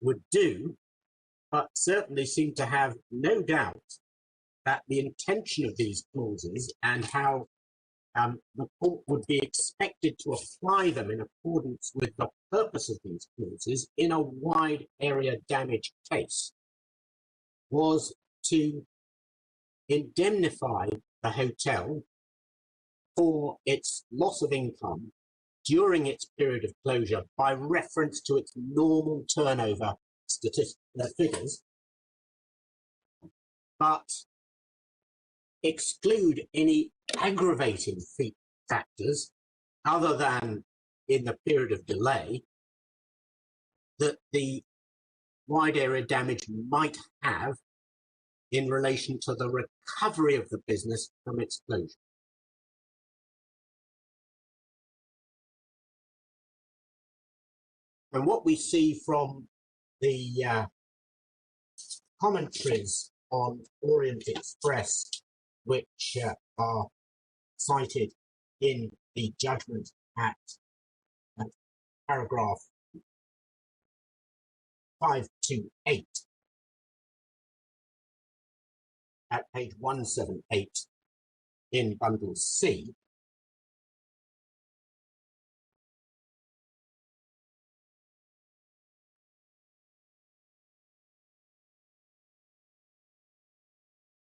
would do, but certainly seemed to have no doubt that the intention of these clauses and how the court would be expected to apply them in accordance with the purpose of these clauses in a wide area damage case was to indemnify the hotel for its loss of income during its period of closure by reference to its normal turnover figures, but exclude any aggravating factors other than in the period of delay that the wide area damage might have in relation to the recovery of the business from its closure. And what we see from the commentaries on Orient Express, which are cited in the judgment at paragraph 528 at page 178 in bundle C,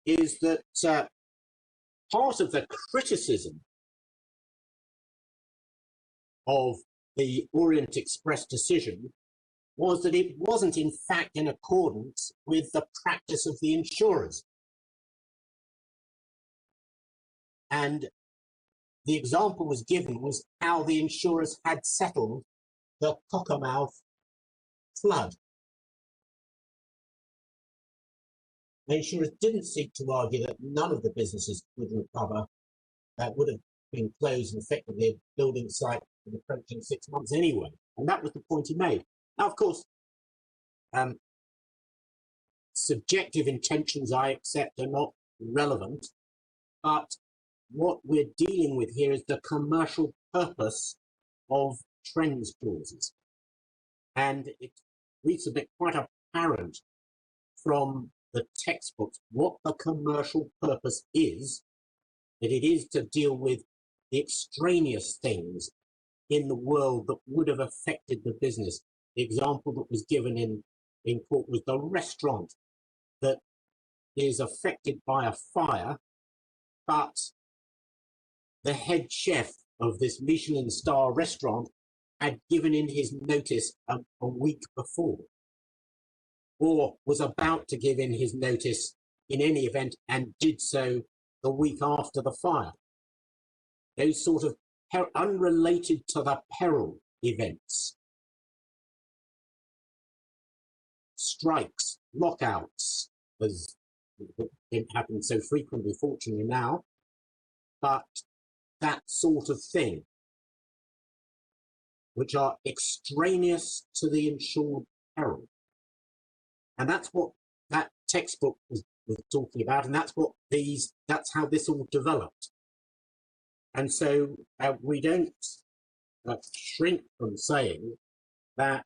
is that part of the criticism of the Orient Express decision was that it wasn't in fact in accordance with the practice of the insurers. And the example was given was how the insurers had settled the Cockermouth flood. The insurers didn't seek to argue that none of the businesses would recover, would have been closed and effectively a building site for approaching 6 months anyway. And that was the point he made. Now, of course, subjective intentions, I accept, are not relevant, but what we're dealing with here is the commercial purpose of trends clauses. And it reads a bit quite apparent from the textbooks what the commercial purpose is, that it is to deal with the extraneous things in the world that would have affected the business. The example that was given in court was the restaurant that is affected by a fire, but the head chef of this Michelin star restaurant had given in his notice a week before, or was about to give in his notice in any event and did so the week after the fire. Those sort of unrelated to the peril events. Strikes, lockouts, as it happens so frequently, fortunately now, but that sort of thing, which are extraneous to the insured peril. And that's what that textbook was talking about, and that's how this all developed. And so we don't shrink from saying that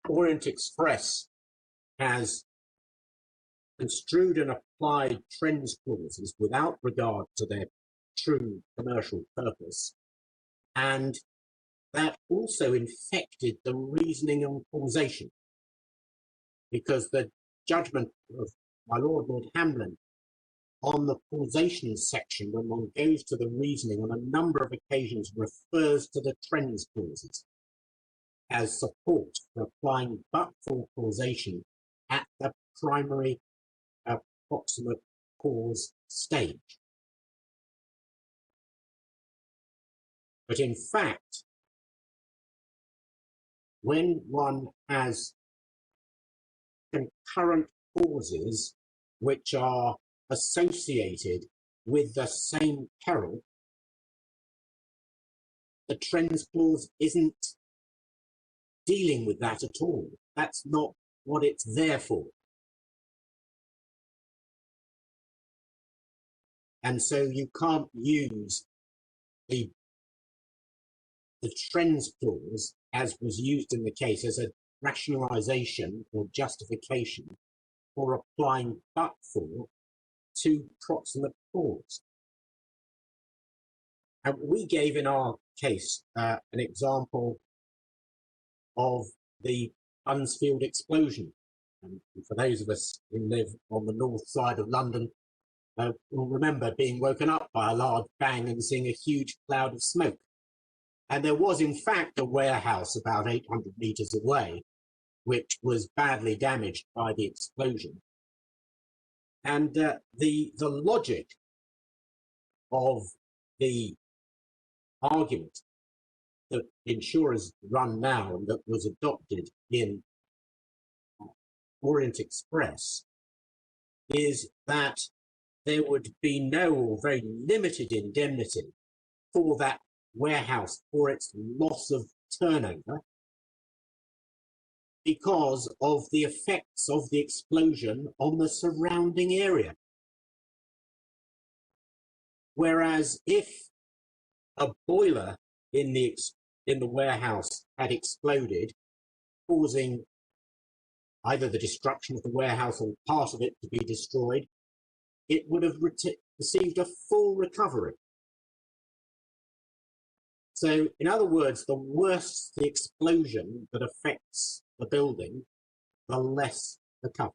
Orient Express has construed and applied trends clauses without regard to their true commercial purpose, and that also infected the reasoning on causation, because the judgment of my Lord Amlin on the causation section, when one goes to the reasoning, on a number of occasions refers to the trends clauses as support for applying but-for causation at the primary proximate cause stage. But in fact, when one has concurrent causes which are associated with the same peril, the trends clause isn't dealing with that at all. That's not what it's there for. And so you can't use the trends clause, as was used in the case, as a rationalization or justification for applying but for to proximate cause. And we gave in our case an example of the Unsfield explosion. And for those of us who live on the north side of London, will remember being woken up by a large bang and seeing a huge cloud of smoke. And there was, in fact, a warehouse about 800 meters away, which was badly damaged by the explosion. And the logic of the argument that insurers run now and that was adopted in Orient Express is that there would be no or very limited indemnity for that warehouse for its loss of turnover because of the effects of the explosion on the surrounding area. Whereas if a boiler in the warehouse had exploded, causing either the destruction of the warehouse or part of it to be destroyed, it would have received a full recovery. So, in other words, the worse the explosion that affects the building, the less the cover.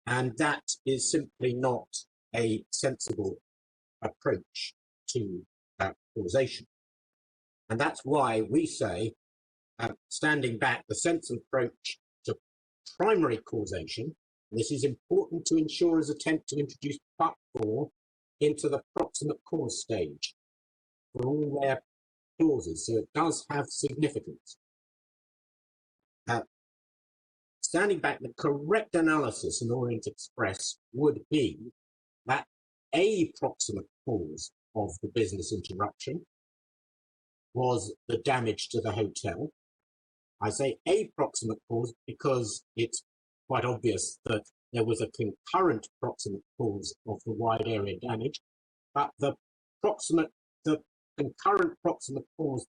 And that is simply not a sensible approach to causation. And that's why we say, standing back, the sensible approach to primary causation, this is important to insurers attempt to introduce but-for into the proximate cause stage for all their clauses, so it does have significance. Standing back, the correct analysis in Orient Express would be that a proximate cause of the business interruption was the damage to the hotel. I say a proximate cause because it's quite obvious that there was a concurrent proximate cause of the wide area damage, but the concurrent proximate cause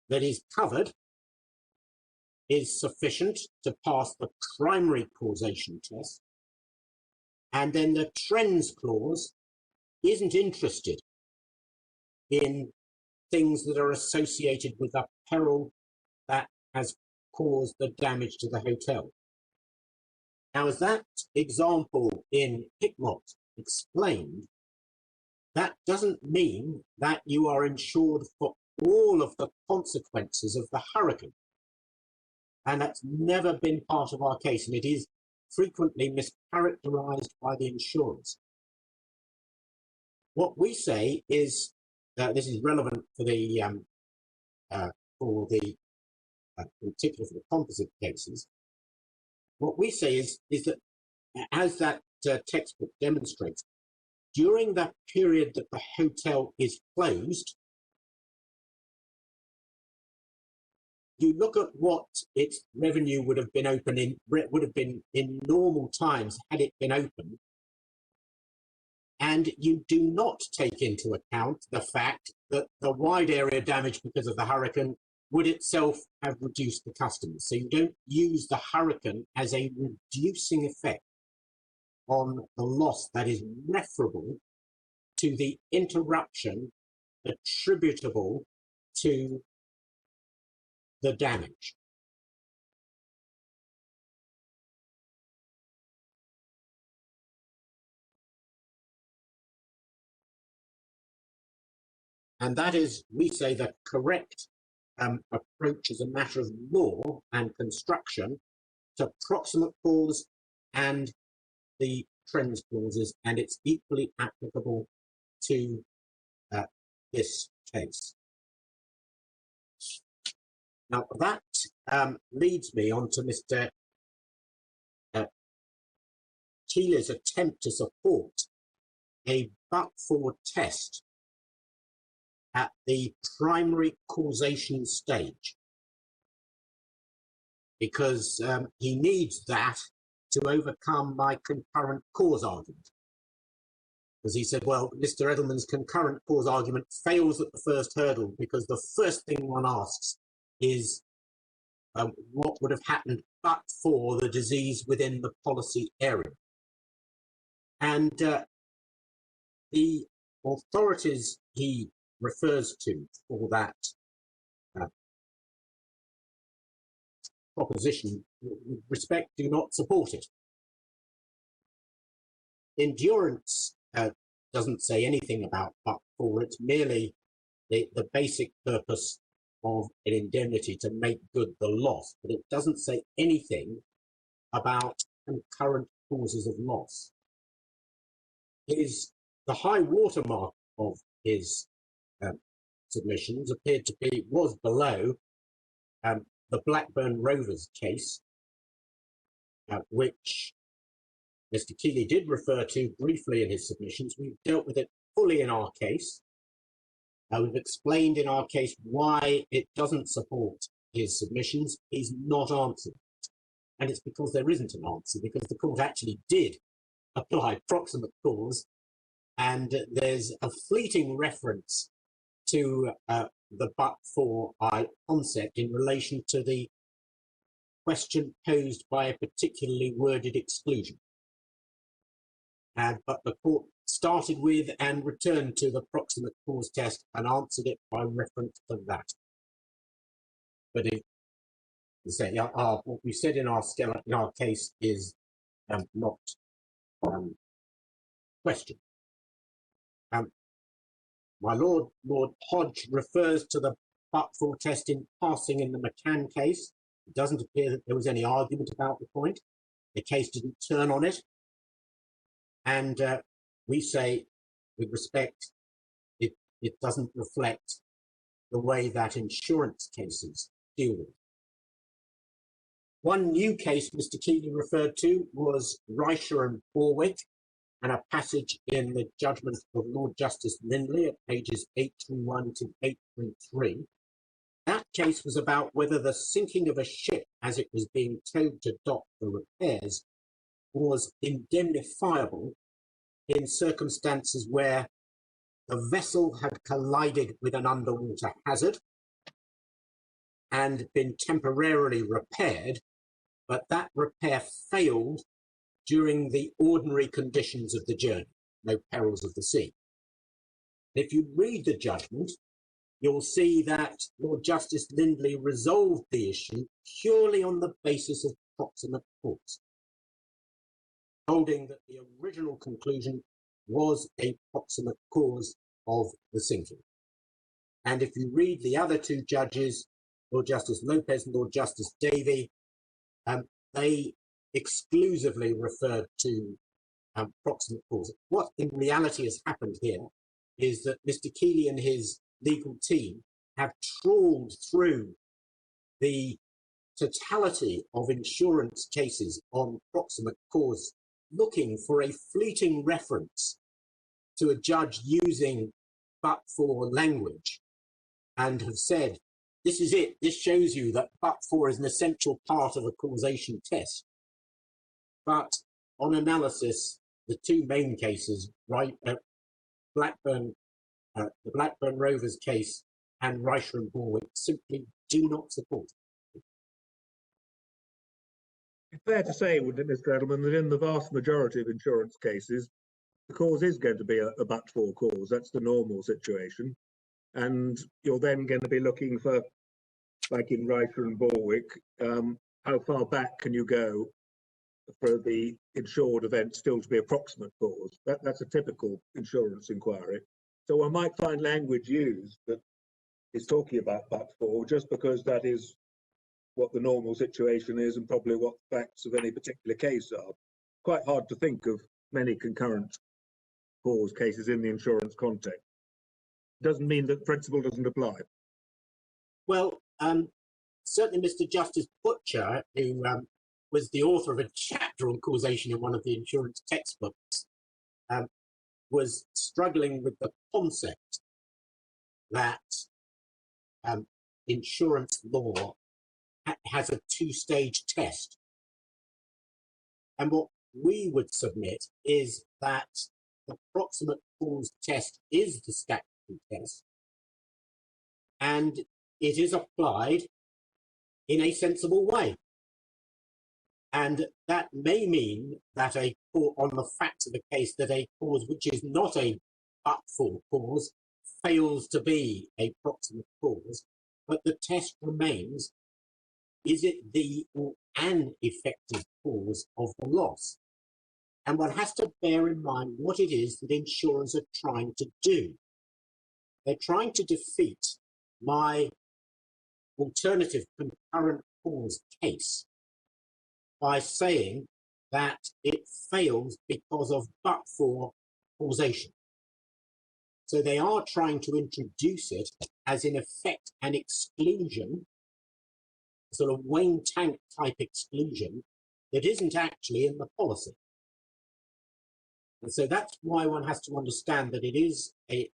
that is covered is sufficient to pass the primary causation test. And then the trends clause isn't interested in things that are associated with a peril that has caused the damage to the hotel. Now, as that example in Hickmott explained, that doesn't mean that you are insured for all of the consequences of the hurricane. And that's never been part of our case, and it is frequently mischaracterized by the insurers. What we say is that this is relevant for the in particular for the composite cases. What we say is that, as that textbook demonstrates, during that period that the hotel is closed, you look at what its revenue would have been in normal times had it been open, and you do not take into account the fact that the wide area damage because of the hurricane would itself have reduced the customers. So you don't use the hurricane as a reducing effect on the loss that is referable to the interruption attributable to the damage. And that is, we say, the correct approach as a matter of law and construction to proximate cause and the trends clauses, and it's equally applicable to this case. Now that leads me on to Mr. Keeler's attempt to support a but-for test at the primary causation stage, because he needs that to overcome my concurrent cause argument. Because he said, well, Mr. Edelman's concurrent cause argument fails at the first hurdle because the first thing one asks is what would have happened but for the disease within the policy area. And the authorities he refers to for that proposition, with respect, do not support it. Endurance doesn't say anything about but for. It's merely the basic purpose of an indemnity to make good the loss, but it doesn't say anything about concurrent causes of loss. The high watermark of his submissions appeared to be, was below the Blackburn Rovers case, which Mr. Keeley did refer to briefly in his submissions. We've dealt with it fully in our case. We've explained in our case why it doesn't support his submissions. He's not answered. And it's because there isn't an answer, because the court actually did apply proximate cause, and there's a fleeting reference to the but-for concept in relation to the question posed by a particularly worded exclusion. But the court started with and returned to the proximate cause test and answered it by reference to that. But what we said in our case is not question. My Lord Hodge refers to the but-for test in passing in the McCann case. It doesn't appear that there was any argument about the point. The case didn't turn on it. And we say, with respect, it doesn't reflect the way that insurance cases deal with it. One new case Mr. Keeley referred to was Reicher and Borwick, and a passage in the judgment of Lord Justice Lindley at pages 831 to 833. That case was about whether the sinking of a ship as it was being towed to dock for repairs was indemnifiable in circumstances where the vessel had collided with an underwater hazard and been temporarily repaired, but that repair failed during the ordinary conditions of the journey, no perils of the sea. If you read the judgment, you'll see that Lord Justice Lindley resolved the issue purely on the basis of proximate cause, holding that the original conclusion was a proximate cause of the sinking. And if you read the other two judges, Lord Justice Lopez and Lord Justice Davey, they exclusively referred to proximate cause. What in reality has happened here is that Mr. Keeley and his legal team have trawled through the totality of insurance cases on proximate cause, looking for a fleeting reference to a judge using but-for language, and have said, this is it, this shows you that but-for is an essential part of a causation test. But on analysis, the two main cases, right, the Blackburn Rovers case and Reicher and Borwick, simply do not support it. It's fair to say, wouldn't it, Mr. Edelman, that in the vast majority of insurance cases, the cause is going to be a but-for cause. That's the normal situation. And you're then going to be looking for, like in Reicher and Borwick, how far back can you go for the insured event still to be a proximate cause? That's a typical insurance inquiry. So one might find language used that is talking about but-for just because that is what the normal situation is and probably what the facts of any particular case are. Quite hard to think of many concurrent cause cases in the insurance context. Doesn't mean that principle doesn't apply. Well, certainly Mr. Justice Butcher, who was the author of a chapter on causation in one of the insurance textbooks, was struggling with the concept that insurance law has a two-stage test. And what we would submit is that the proximate cause test is the statutory test, and it is applied in a sensible way. And that may mean that on the facts of the case, that a cause which is not a but-for cause fails to be a proximate cause, but the test remains, is it the or an effective cause of the loss? And one has to bear in mind what it is that insurers are trying to do. They're trying to defeat my alternative concurrent cause case by saying that it fails because of but-for causation. So they are trying to introduce it as, in effect, an exclusion, sort of Wayne Tank type exclusion, that isn't actually in the policy. And so that's why one has to understand that it is a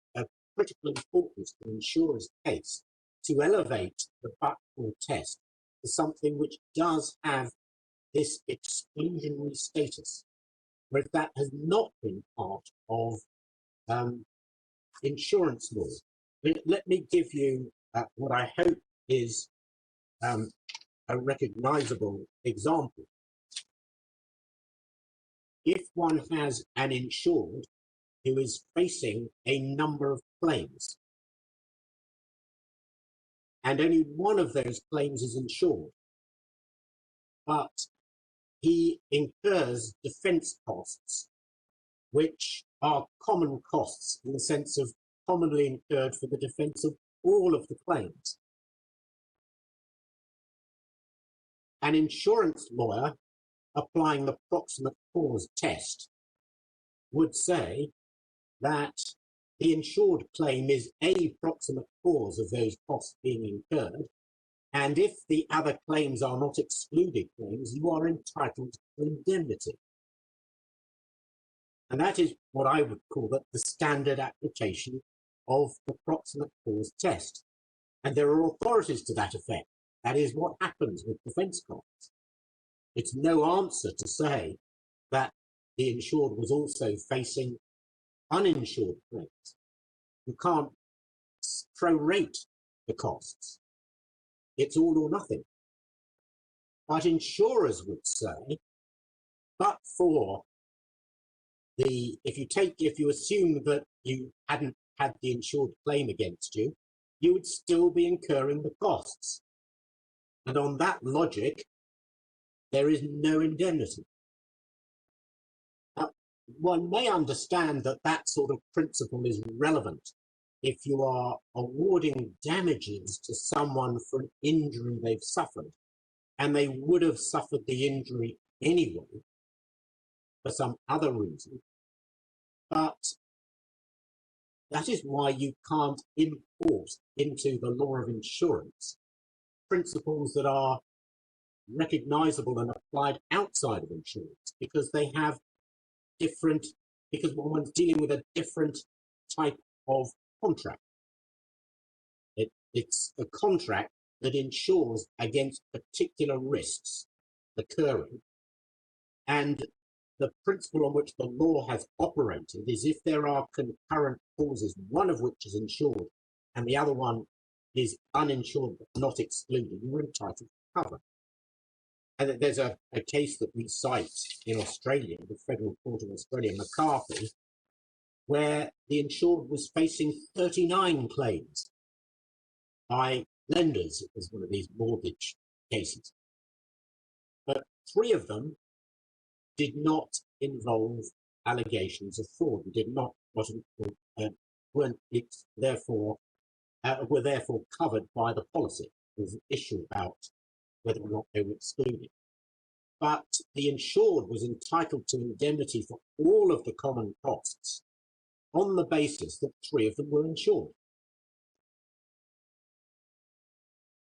critical importance for insurers' case to elevate the but-for test to something which does have this exclusionary status, whereas that has not been part of insurance law. Let me give you what I hope is a recognizable example. If one has an insured who is facing a number of claims, and only one of those claims is insured, but he incurs defense costs which are common costs in the sense of commonly incurred for the defence of all of the claims. An insurance lawyer applying the proximate cause test would say that the insured claim is a proximate cause of those costs being incurred, and if the other claims are not excluded claims, you are entitled to indemnity. And that is what I would call the standard application of the proximate cause test. And there are authorities to that effect. That is what happens with defence costs. It's no answer to say that the insured was also facing uninsured claims. You can't prorate the costs. It's all or nothing. But insurers would say, but for if you assume that you hadn't had the insured claim against you, you would still be incurring the costs. And on that logic, there is no indemnity. Now, one may understand that that sort of principle is relevant if you are awarding damages to someone for an injury they've suffered, and they would have suffered the injury anyway for some other reason. But that is why you can't import into the law of insurance principles that are recognizable and applied outside of insurance, because they have different, because one's dealing with a different type of contract. It's a contract that insures against particular risks occurring, and the principle on which the law has operated is if there are concurrent causes, one of which is insured and the other one is uninsured but not excluded, you're entitled to cover. And there's a case that we cite in Australia, the Federal Court of Australia, McCarthy, where the insured was facing 39 claims by lenders. It was one of these mortgage cases. But 3 of them did not involve allegations of fraud, were therefore covered by the policy. There was an issue about whether or not they were excluded. But the insured was entitled to indemnity for all of the common costs on the basis that 3 of them were insured.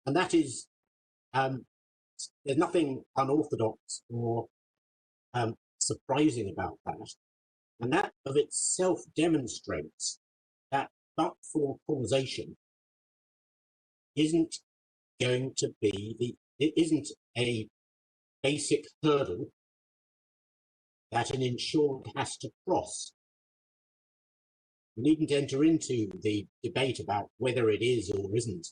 And that is, there's nothing unorthodox or surprising about that. And that of itself demonstrates that but for causation isn't going to be it isn't a basic hurdle that an insured has to cross. We needn't enter into the debate about whether it is or isn't.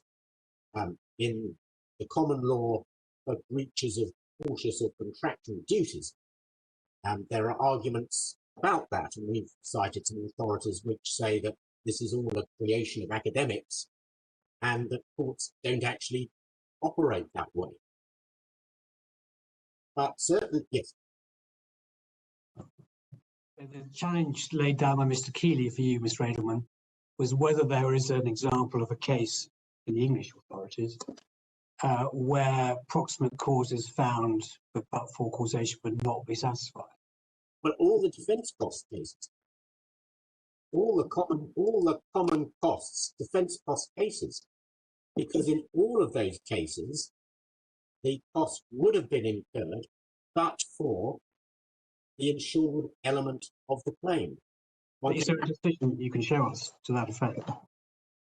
In the common law for breaches of cautious or contractual duties, there are arguments about that, and we've cited some authorities which say that this is all a creation of academics and that courts don't actually operate that way. But certainly, yes. The challenge laid down by Mr. Keeley for you, Mr. Edelman, was whether there is an example of a case in the English authorities where proximate causes found but for causation would not be satisfied. But all the defence cost cases, all the common costs, defence cost cases, because in all of those cases, the cost would have been incurred but for the insured element of the claim. Is there a decision you can show us to that effect?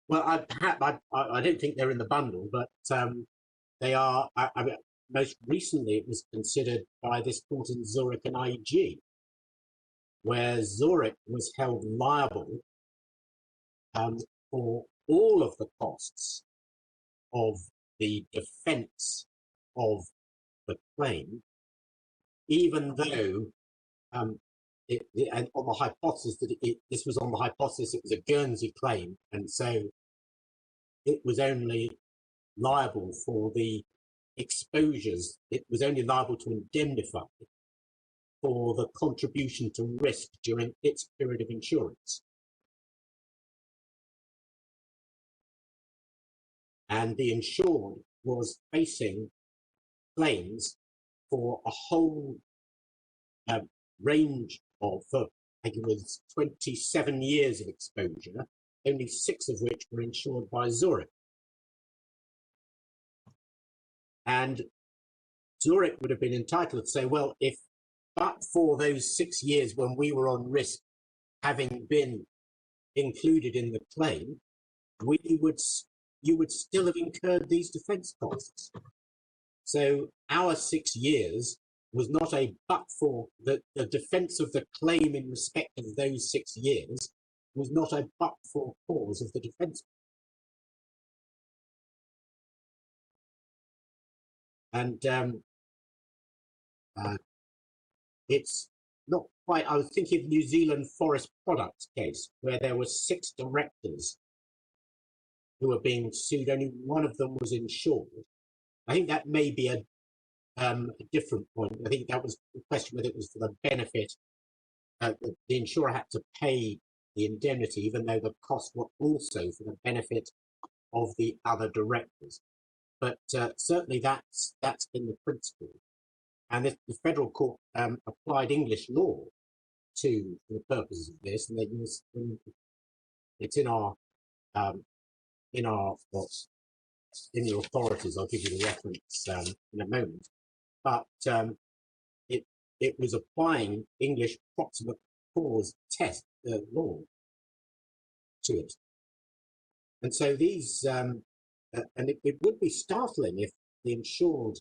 Well, I don't think they're in the bundle, but they are. I mean, most recently, it was considered by this court in Zurich and IG, where Zurich was held liable for all of the costs of the defence of the claim, even though and on the hypothesis that this was on the hypothesis it was a Guernsey claim, and so it was only liable for the exposures. It was only liable to indemnify for the contribution to risk during its period of insurance. And the insured was facing claims for a whole range of, I think it was 27 years of exposure, only 6 of which were insured by Zurich. And Zurich would have been entitled to say, well, if but for those 6 years when we were on risk having been included in the claim, you would still have incurred these defence costs. So our 6 years was not a but for the defence of the claim in respect of those 6 years was not a but for cause of the defence. And it's not quite, I was thinking of New Zealand Forest Products case, where there were 6 directors who were being sued, only one of them was insured. I think that may be a different point. I think that was the question whether it was for the benefit, the insurer had to pay the indemnity, even though the costs were also for the benefit of the other directors. But certainly that's been the principle. And if the federal court applied English law to the purposes of this, and they use it's in the authorities. I'll give you the reference in a moment. But it was applying English proximate cause test law to it. And so these, and it would be startling if the insured,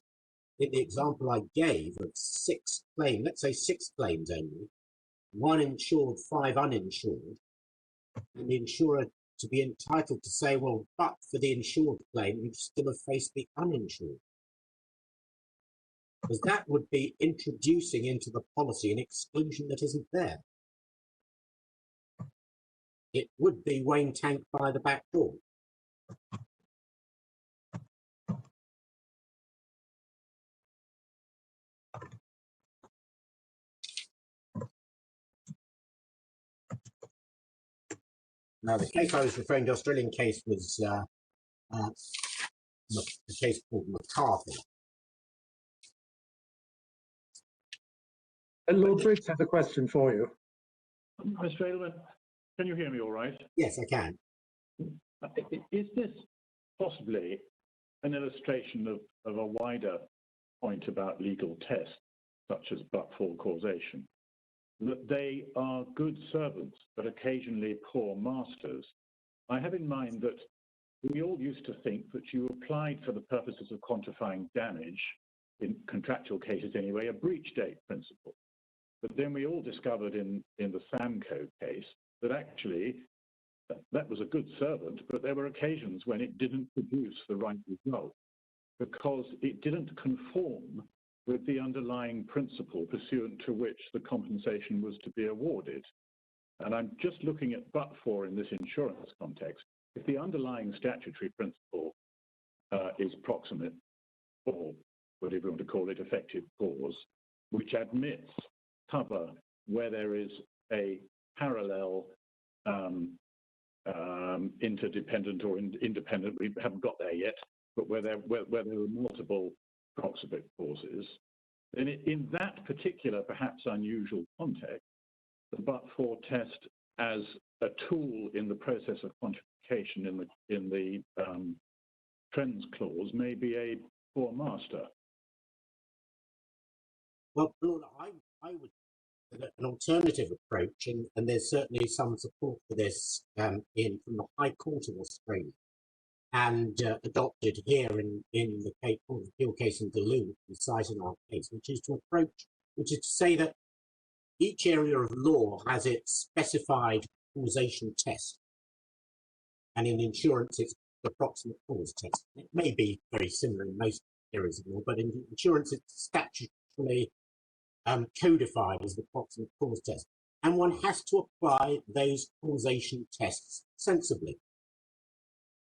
in the example I gave of 6 claims, let's say 6 claims only, 1 insured, 5 uninsured, and the insurer to be entitled to say, well, but for the insured claim, you'd still have faced the uninsured. Because that would be introducing into the policy an exclusion that isn't there. It would be Wayne Tank by the back door. Now, the case I was referring to, the Australian case, was a case called McCarthy. Lord Briggs has a question for you. Mr. Edelman, can you hear me all right? Yes, I can. Is this possibly an illustration of a wider point about legal tests, such as but-for causation? That they are good servants, but occasionally poor masters. I have in mind that we all used to think that you applied for the purposes of quantifying damage, in contractual cases anyway, a breach date principle. But then we all discovered in the Samco case that actually that was a good servant, but there were occasions when it didn't produce the right result because it didn't conform with the underlying principle pursuant to which the compensation was to be awarded. And I'm just looking at but-for in this insurance context. If the underlying statutory principle is proximate, or whatever you want to call it, effective cause, which admits cover where there is a parallel interdependent or independent, we haven't got there yet, but where there are multiple proximate causes, then in that particular, perhaps unusual context, the but-for test as a tool in the process of quantification in the trends clause may be a poor master. Well, I would an alternative approach, and there's certainly some support for this from the High Court of Australia, and adopted here in the Court of Appeal case in Duluth, the site in our case, which is to say that each area of law has its specified causation test, and in insurance it's the proximate cause test. It may be very similar in most areas of law, but in insurance it's statutorily codified as the proximate cause test, and one has to apply those causation tests sensibly.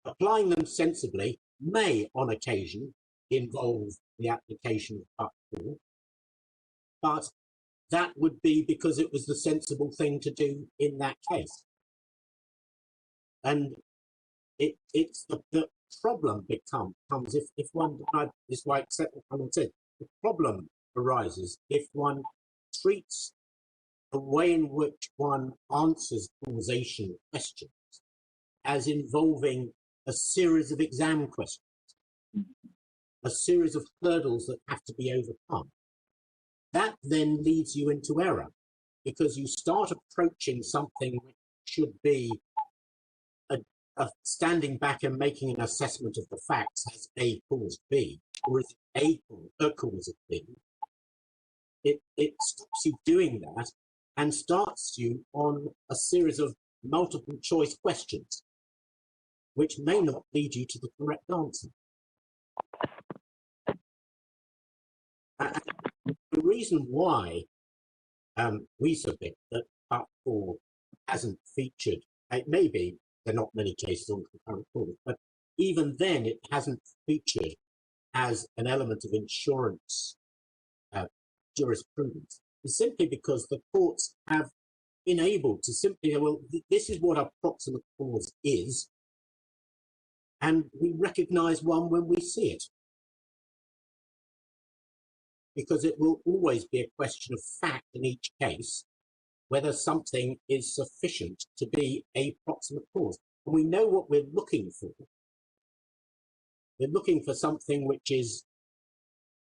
Applying them sensibly may, on occasion, involve the application of but-for, but that would be because it was the sensible thing to do in that case. And it's the problem comes if one, this is why I accept what someone said, the problem arises if one treats the way in which one answers causation questions as involving a series of exam questions, a series of hurdles that have to be overcome. That then leads you into error, because you start approaching something which should be a standing back and making an assessment of the facts as A caused B, or as A cause of B. It stops you doing that and starts you on a series of multiple choice questions, which may not lead you to the correct answer. The reason why we submit that Part 4 hasn't featured, it may be there are not many cases on concurrent cause, but even then it hasn't featured as an element of insurance jurisprudence, is simply because the courts have been able to simply, well, this is what a proximate cause is, and we recognise one when we see it. Because it will always be a question of fact in each case, whether something is sufficient to be a proximate cause. And we know what we're looking for. We're looking for something which is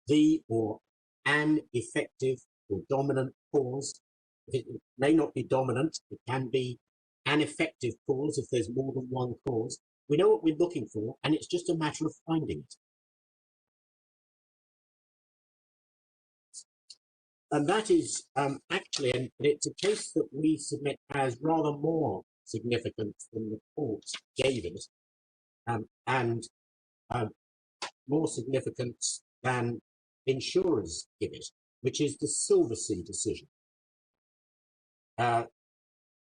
the or an effective or dominant cause. It may not be dominant, it can be an effective cause if there's more than one cause. We know what we're looking for, and it's just a matter of finding it. And that is actually, and it's a case that we submit as rather more significant than the courts gave it, and more significant than insurers give it, which is the Silversea decision.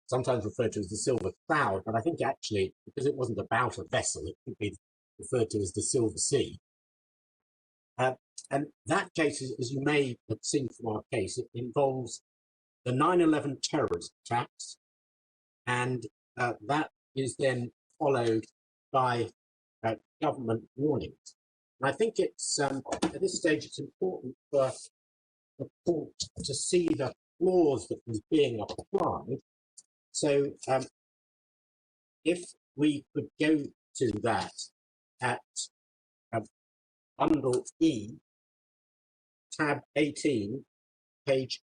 Sometimes referred to as the Silver Cloud, but I think actually, because it wasn't about a vessel, it could be referred to as the Silver Sea. And that case, as you may have seen from our case, it involves the 9/11 terrorist attacks, and that is then followed by government warnings. And I think it's at this stage it's important for the court to see the clause that was being applied. So if we could go to that at bundle E, tab 18, page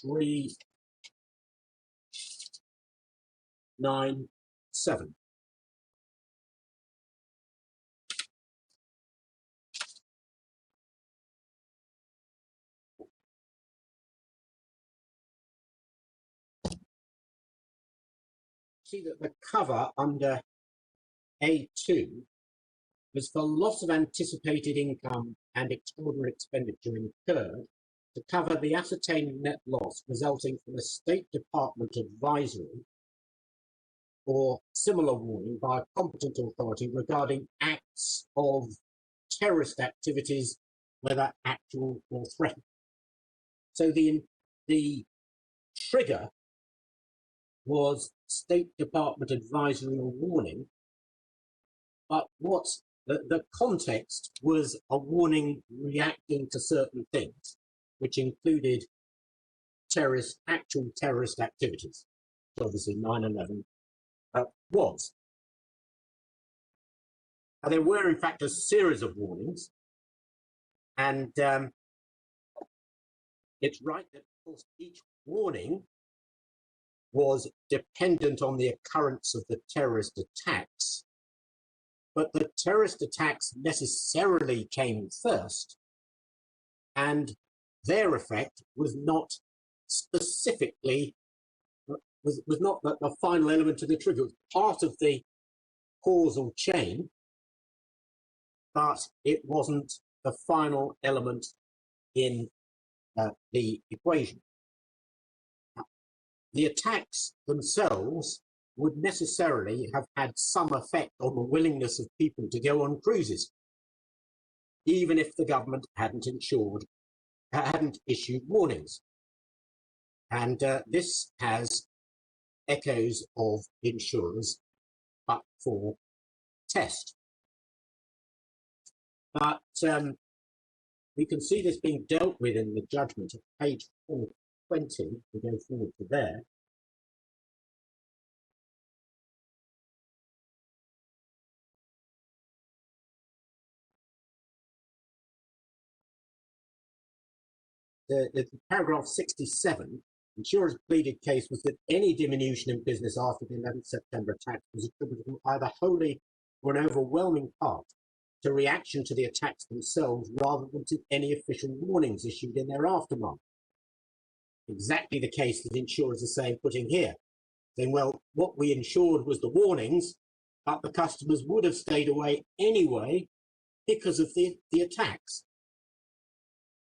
397. See that the cover under A2 was for loss of anticipated income and extraordinary expenditure incurred to cover the ascertained net loss resulting from a State Department advisory or similar warning by a competent authority regarding acts of terrorist activities, whether actual or threatened. So the trigger was State Department advisory or warning, but what's the context was a warning reacting to certain things, which included actual terrorist activities. Obviously 9/11 was. And there were in fact a series of warnings, and it's right that of course each warning was dependent on the occurrence of the terrorist attacks, but the terrorist attacks necessarily came first, and their effect was not specifically, was not the final element of the trigger. It was part of the causal chain, but it wasn't the final element in the equation. The attacks themselves would necessarily have had some effect on the willingness of people to go on cruises, even if the government hadn't insured hadn't issued warnings. And this has echoes of insurers, but for test. But we can see this being dealt with in the judgment at page 420. We go forward to there. The paragraph 67, insurers' pleaded case was that any diminution in business after the 11th September attacks was attributable either wholly or an overwhelming part to reaction to the attacks themselves rather than to any official warnings issued in their aftermath. Exactly the case that insurers are putting here, saying, well, what we insured was the warnings, but the customers would have stayed away anyway because of the attacks.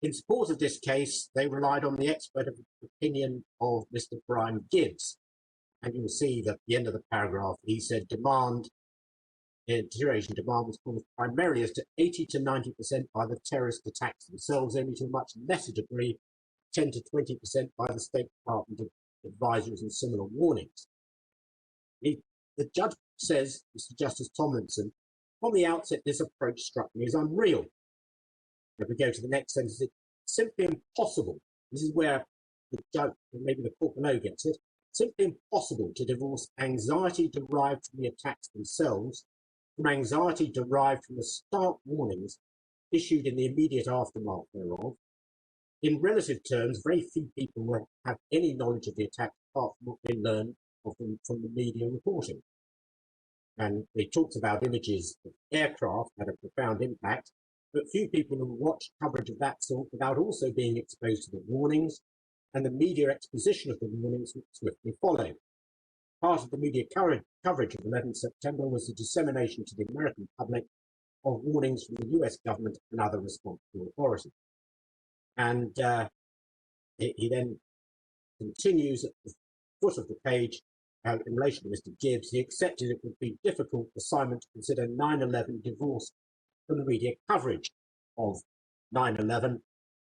In support of this case, they relied on the expert opinion of Mr. Brian Gibbs. And you'll see that at the end of the paragraph, he said deterioration demand was caused primarily as to 80 to 90% by the terrorist attacks themselves, only to a much lesser degree, 10 to 20% by the State Department advisories and similar warnings. The judge says, Mr. Justice Tomlinson, from the outset, this approach struck me as unreal. If we go to the next sentence, it's simply impossible. This is where the judge, maybe the court below gets it, simply impossible to divorce anxiety derived from the attacks themselves from anxiety derived from the stark warnings issued in the immediate aftermath thereof. In relative terms, very few people will have any knowledge of the attack apart from what they learn of them from the media reporting. And they talked about images of aircraft had a profound impact, but few people will watch coverage of that sort without also being exposed to the warnings and the media exposition of the warnings which swiftly followed. Part of the media coverage of 11 September was the dissemination to the American public of warnings from the US government and other responsible authorities. And he then continues at the foot of the page in relation to Mr. Gibbs. He accepted it would be difficult for Simon to consider 9/11 divorced from the media coverage of 9/11.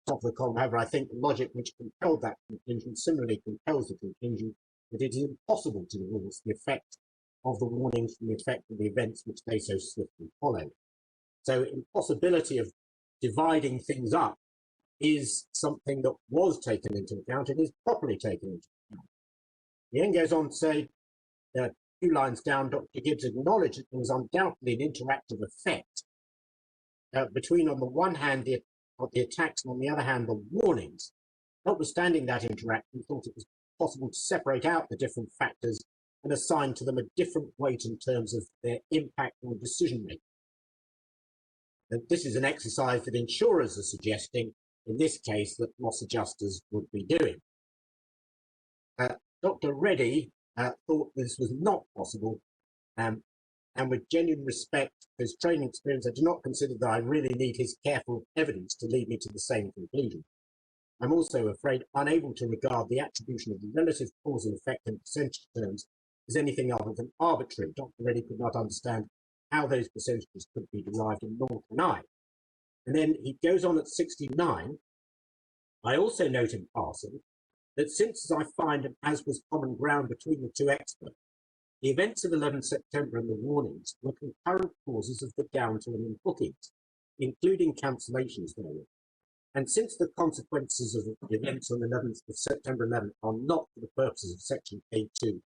Top of the column, however, I think the logic which compelled that conclusion similarly compels the conclusion that it is impossible to divorce the effect of the warnings from the effect of the events which they so swiftly followed. So impossibility of dividing things up is something that was taken into account and is properly taken into account. He then goes on to say, a few lines down, Dr. Gibbs acknowledged that there was undoubtedly an interactive effect between, on the one hand, the attacks, and on the other hand, the warnings. Notwithstanding that interaction, he thought it was possible to separate out the different factors and assign to them a different weight in terms of their impact on decision making. And this is an exercise that insurers are suggesting, in this case, that loss adjusters would be doing. Dr. Reddy thought this was not possible, and with genuine respect for his training experience, I do not consider that I really need his careful evidence to lead me to the same conclusion. I'm also afraid unable to regard the attribution of the relative cause and effect in percentage terms as anything other than arbitrary. Dr. Reddy could not understand how those percentages could be derived, and nor can I. And then he goes on at 69. I also note in passing that since, as I find, and as was common ground between the two experts, the events of 11 September and the warnings were concurrent causes of the downturn in bookings, including cancellations thereof. And since the consequences of the events on 11th of September 11 are not, for the purposes of Section A2,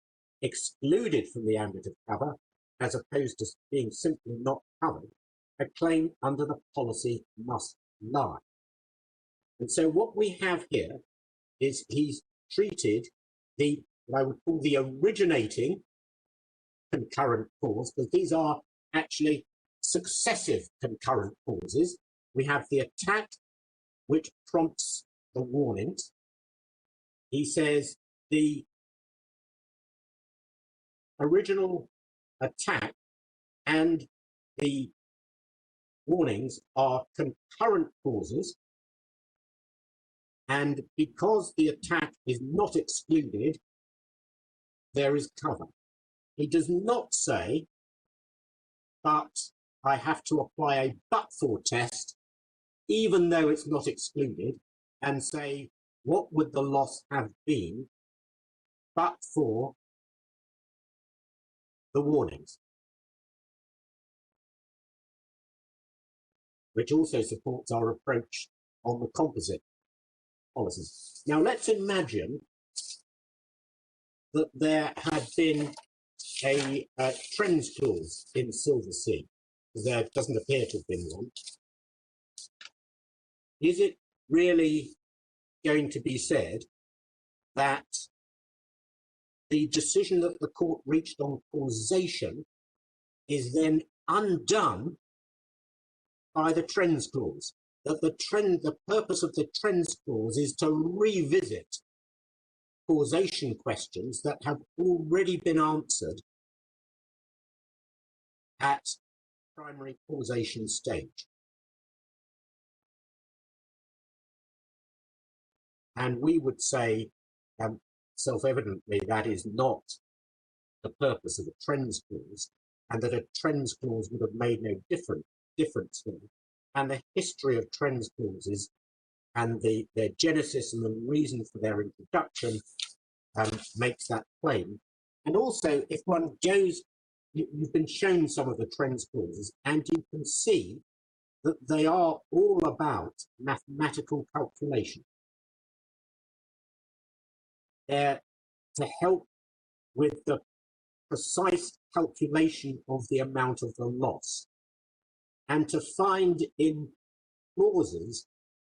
excluded from the ambit of cover, as opposed to being simply not covered, a claim under the policy must lie. And so what we have here is he's treated what I would call the originating concurrent cause, because these are actually successive concurrent causes. We have the attack, which prompts the warnings. He says the original attack and the warnings are concurrent causes, and because the attack is not excluded, there is cover. He does not say, but I have to apply a but-for test, even though it's not excluded, and say, what would the loss have been but for the warnings? Which also supports our approach on the composite policies. Now, let's imagine that there had been a trends clause in Silver Sea. There doesn't appear to have been one. Is it really going to be said that the decision that the court reached on causation is then undone by the trends clause? That the purpose of the trends clause is to revisit causation questions that have already been answered at primary causation stage. And we would say, self-evidently, that is not the purpose of a trends clause, and that a trends clause would have made no difference here. And the history of trends clauses and their genesis and the reason for their introduction makes that plain. And also, if one goes, you've been shown some of the trends clauses, and you can see that they are all about mathematical calculation. They're to help with the precise calculation of the amount of the loss, and to find in clauses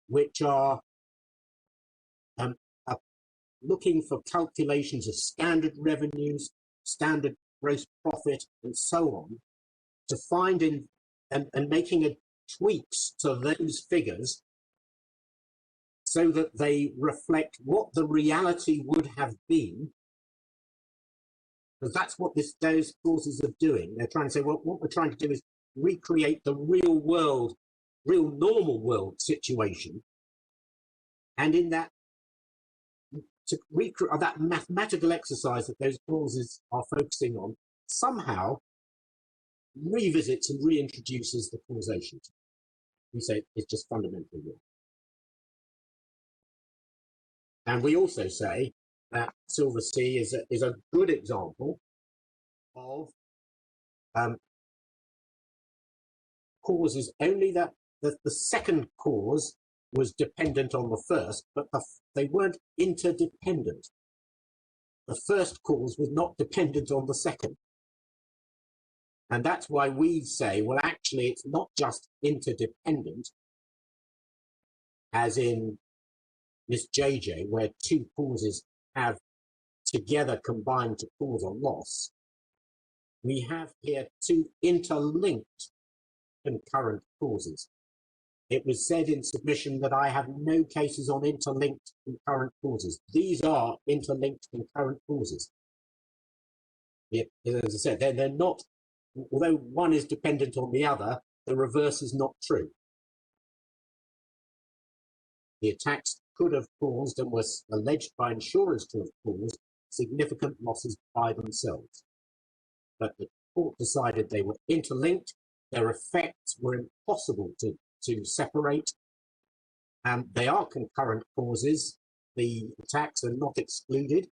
which are looking for calculations of standard revenues, standard gross profit, and so on, to find in and making tweaks to those figures so that they reflect what the reality would have been, because that's what those clauses are doing. They're trying to say, well, what we're trying to do is recreate the real world, real normal world situation, and in that, to recreate that mathematical exercise that those clauses are focusing on, somehow revisits and reintroduces the causation. We say it's just fundamentally wrong. And we also say that Silver Sea is a good example of causes, only that the second cause was dependent on the first, but they weren't interdependent. The first cause was not dependent on the second. And that's why we say, well, actually, it's not just interdependent, as in Miss JJ, where two causes have together combined to cause a loss. We have here two interlinked concurrent causes. It was said in submission that I have no cases on interlinked concurrent causes. These are interlinked concurrent causes. As I said, they're not, although one is dependent on the other, the reverse is not true. The attacks could have caused and was alleged by insurers to have caused significant losses by themselves. But the court decided they were interlinked, their effects were impossible to separate, and they are concurrent causes. The attacks are not excluded,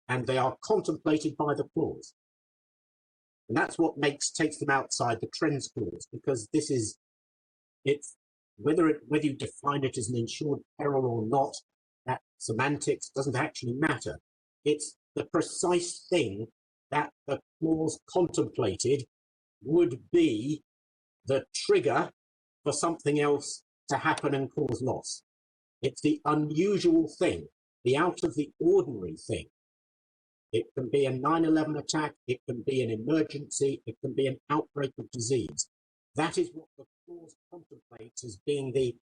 and they are contemplated by the clause. And that's what takes them outside the trends clause, because this is, it's whether you define it as an insured peril or not, that semantics doesn't actually matter. It's the precise thing that the clause contemplated would be the trigger for something else to happen and cause loss. It's the unusual thing, the out of the ordinary thing. It can be a 9/11 attack, it can be an emergency, it can be an outbreak of disease. That is what the clause contemplates as being the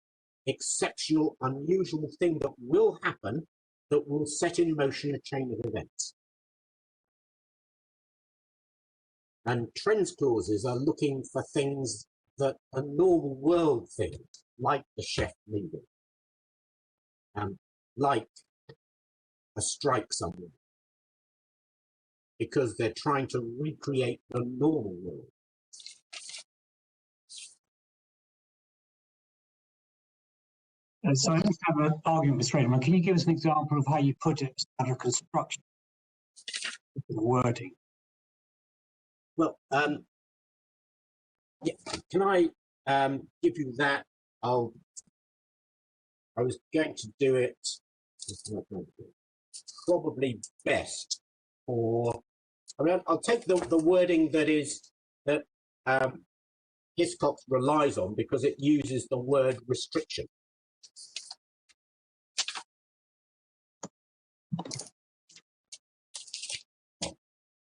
exceptional, unusual thing that will happen, that will set in motion a chain of events. And trends clauses are looking for things that are normal world things, like the chef leaving, like a strike somewhere, because they're trying to recreate the normal world. So I just have an argument with Raymond. Can you give us an example of how you put it out of construction? The wording. Well, yeah, can I give you that? I was going to do it probably best for. I mean, I'll take the wording that Hiscox relies on, because it uses the word restriction.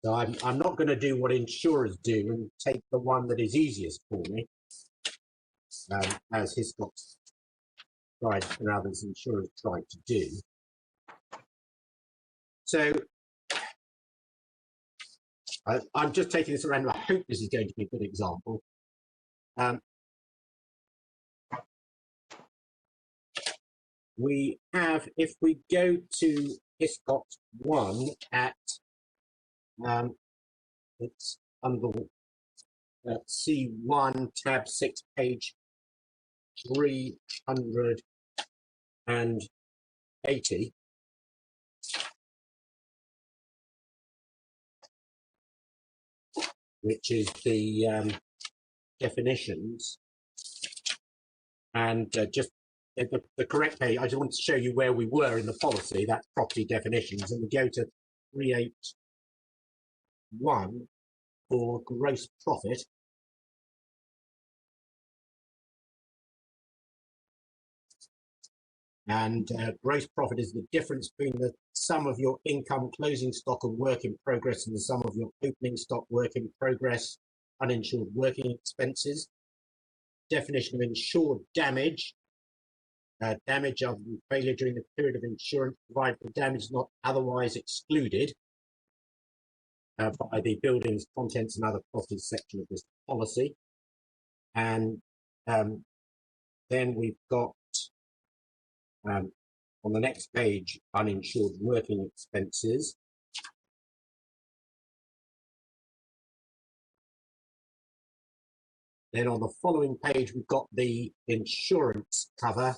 So I'm not going to do what insurers do and take the one that is easiest for me, as Hiscox tried and others insurers tried to do. So I'm just taking this around. I hope this is going to be a good example. We have, if we go to Hiscox 1 at it's under C1 tab 6 page 380, which is the definitions, and just the correct page. I just want to show you where we were in the policy. That's property definitions, and we go to 381 for gross profit. And gross profit is the difference between the sum of your income, closing stock and work in progress, and the sum of your opening stock, work in progress, uninsured working expenses. Definition of insured damage. Damage of failure during the period of insurance, provided the damage is not otherwise excluded by the buildings, contents and other property section of this policy. And then we've got on the next page, uninsured working expenses. Then on the following page, we've got the insurance cover,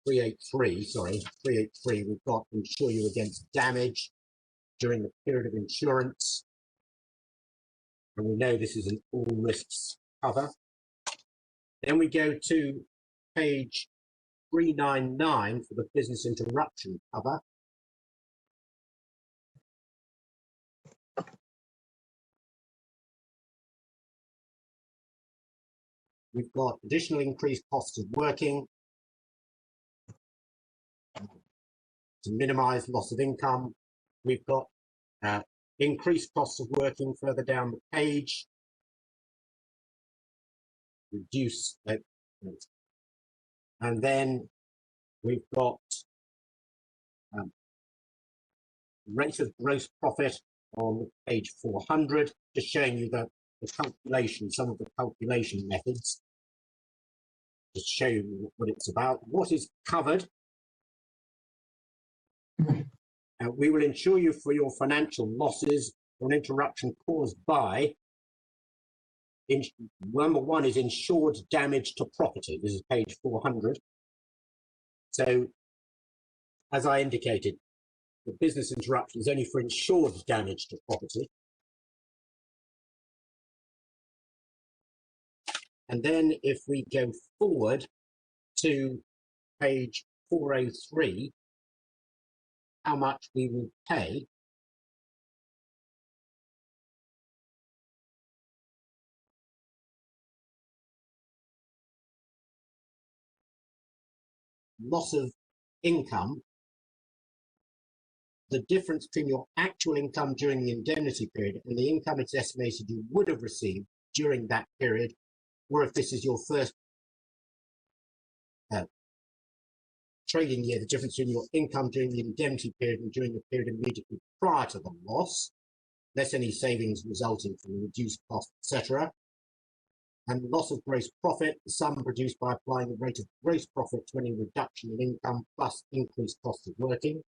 383, sorry, 383. We've got insure you against damage during the period of insurance. And we know this is an all risks cover. Then we go to page 399 for the business interruption cover. We've got additional increased costs of working to minimize loss of income. We've got increased costs of working further down the page. Reduce and then we've got rate of gross profit on page 400, just showing you the calculation, some of the calculation methods, to show you what it's about. What is covered? We will insure you for your financial losses or an interruption caused by. Number one is insured damage to property. This is page 400. So, as I indicated, the business interruption is only for insured damage to property. And then if we go forward to page 403, how much we will pay. Loss of income, the difference between your actual income during the indemnity period and the income it's estimated you would have received during that period, or if this is your first trading year, the difference between your income during the indemnity period and during the period immediately prior to the loss, less any savings resulting from reduced costs, etc. And loss of gross profit, the sum produced by applying the rate of gross profit to any reduction in income plus increased cost of working.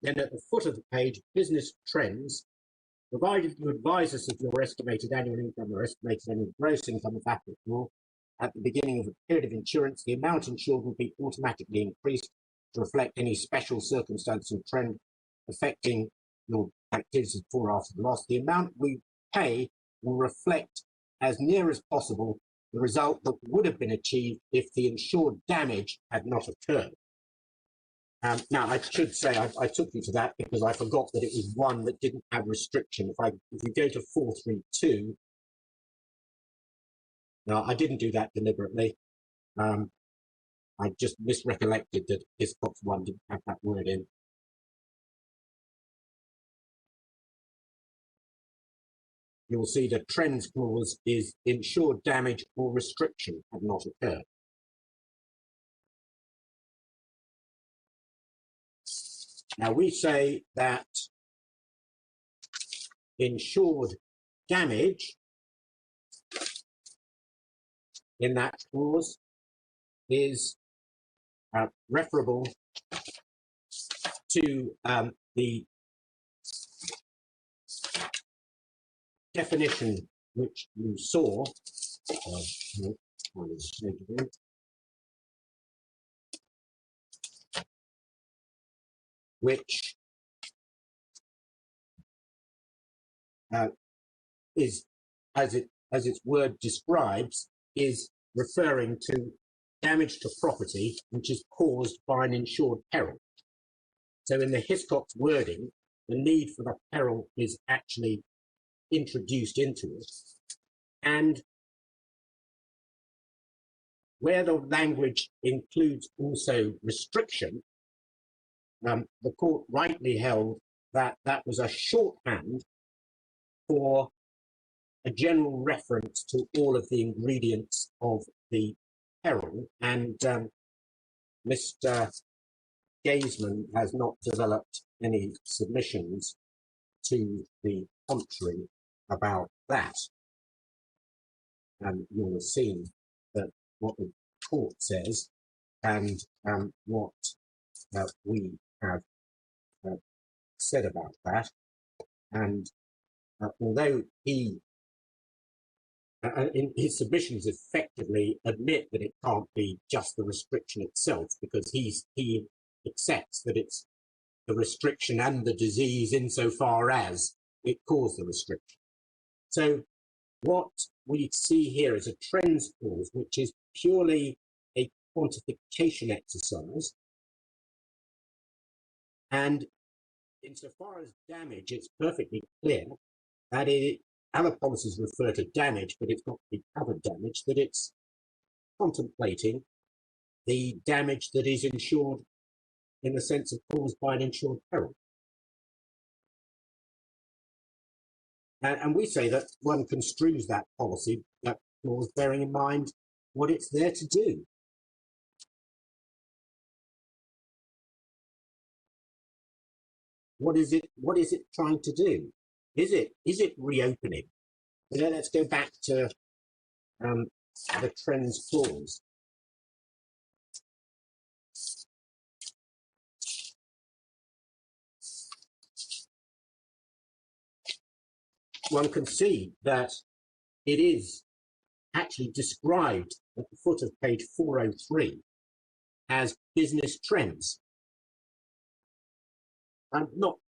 Then at the foot of the page, business trends, provided you advise us of your estimated annual income or estimated annual gross income if applicable, at the beginning of a period of insurance, the amount insured will be automatically increased to reflect any special circumstance and trend affecting your activities before or after the loss. The amount we pay will reflect as near as possible the result that would have been achieved if the insured damage had not occurred. Now, I should say I took you to that because I forgot that it was one that didn't have restriction. If you go to 432, no, I didn't do that deliberately. I just misrecollected that Hiscox 1 didn't have that word in. You'll see the trends clause is insured damage or restriction had not occurred. Now we say that insured damage in that clause is referable to the definition which you saw, which is, as its word describes, is referring to damage to property which is caused by an insured peril. So in the Hiscox wording, the need for the peril is actually introduced into it. And where the language includes also restriction, the court rightly held that that was a shorthand for a general reference to all of the ingredients of the peril, and Mr. Gazeman has not developed any submissions to the contrary about that. And you'll have seen that what the court says and what we have said about that. And although he, in his submissions, effectively admit that it can't be just the restriction itself, because he accepts that it's the restriction and the disease insofar as it caused the restriction. So what we see here is a trends clause, which is purely a quantification exercise. And insofar as damage, it's perfectly clear that other policies refer to damage, but it's not the covered damage, that it's contemplating the damage that is insured in the sense of caused by an insured peril. And we say that one construes that policy, that clause, bearing in mind what it's there to do. What is it trying to do? Is it reopening? You know, let's go back to the trends clause. One can see that it is actually described at the foot of page 403 as business trends. And not,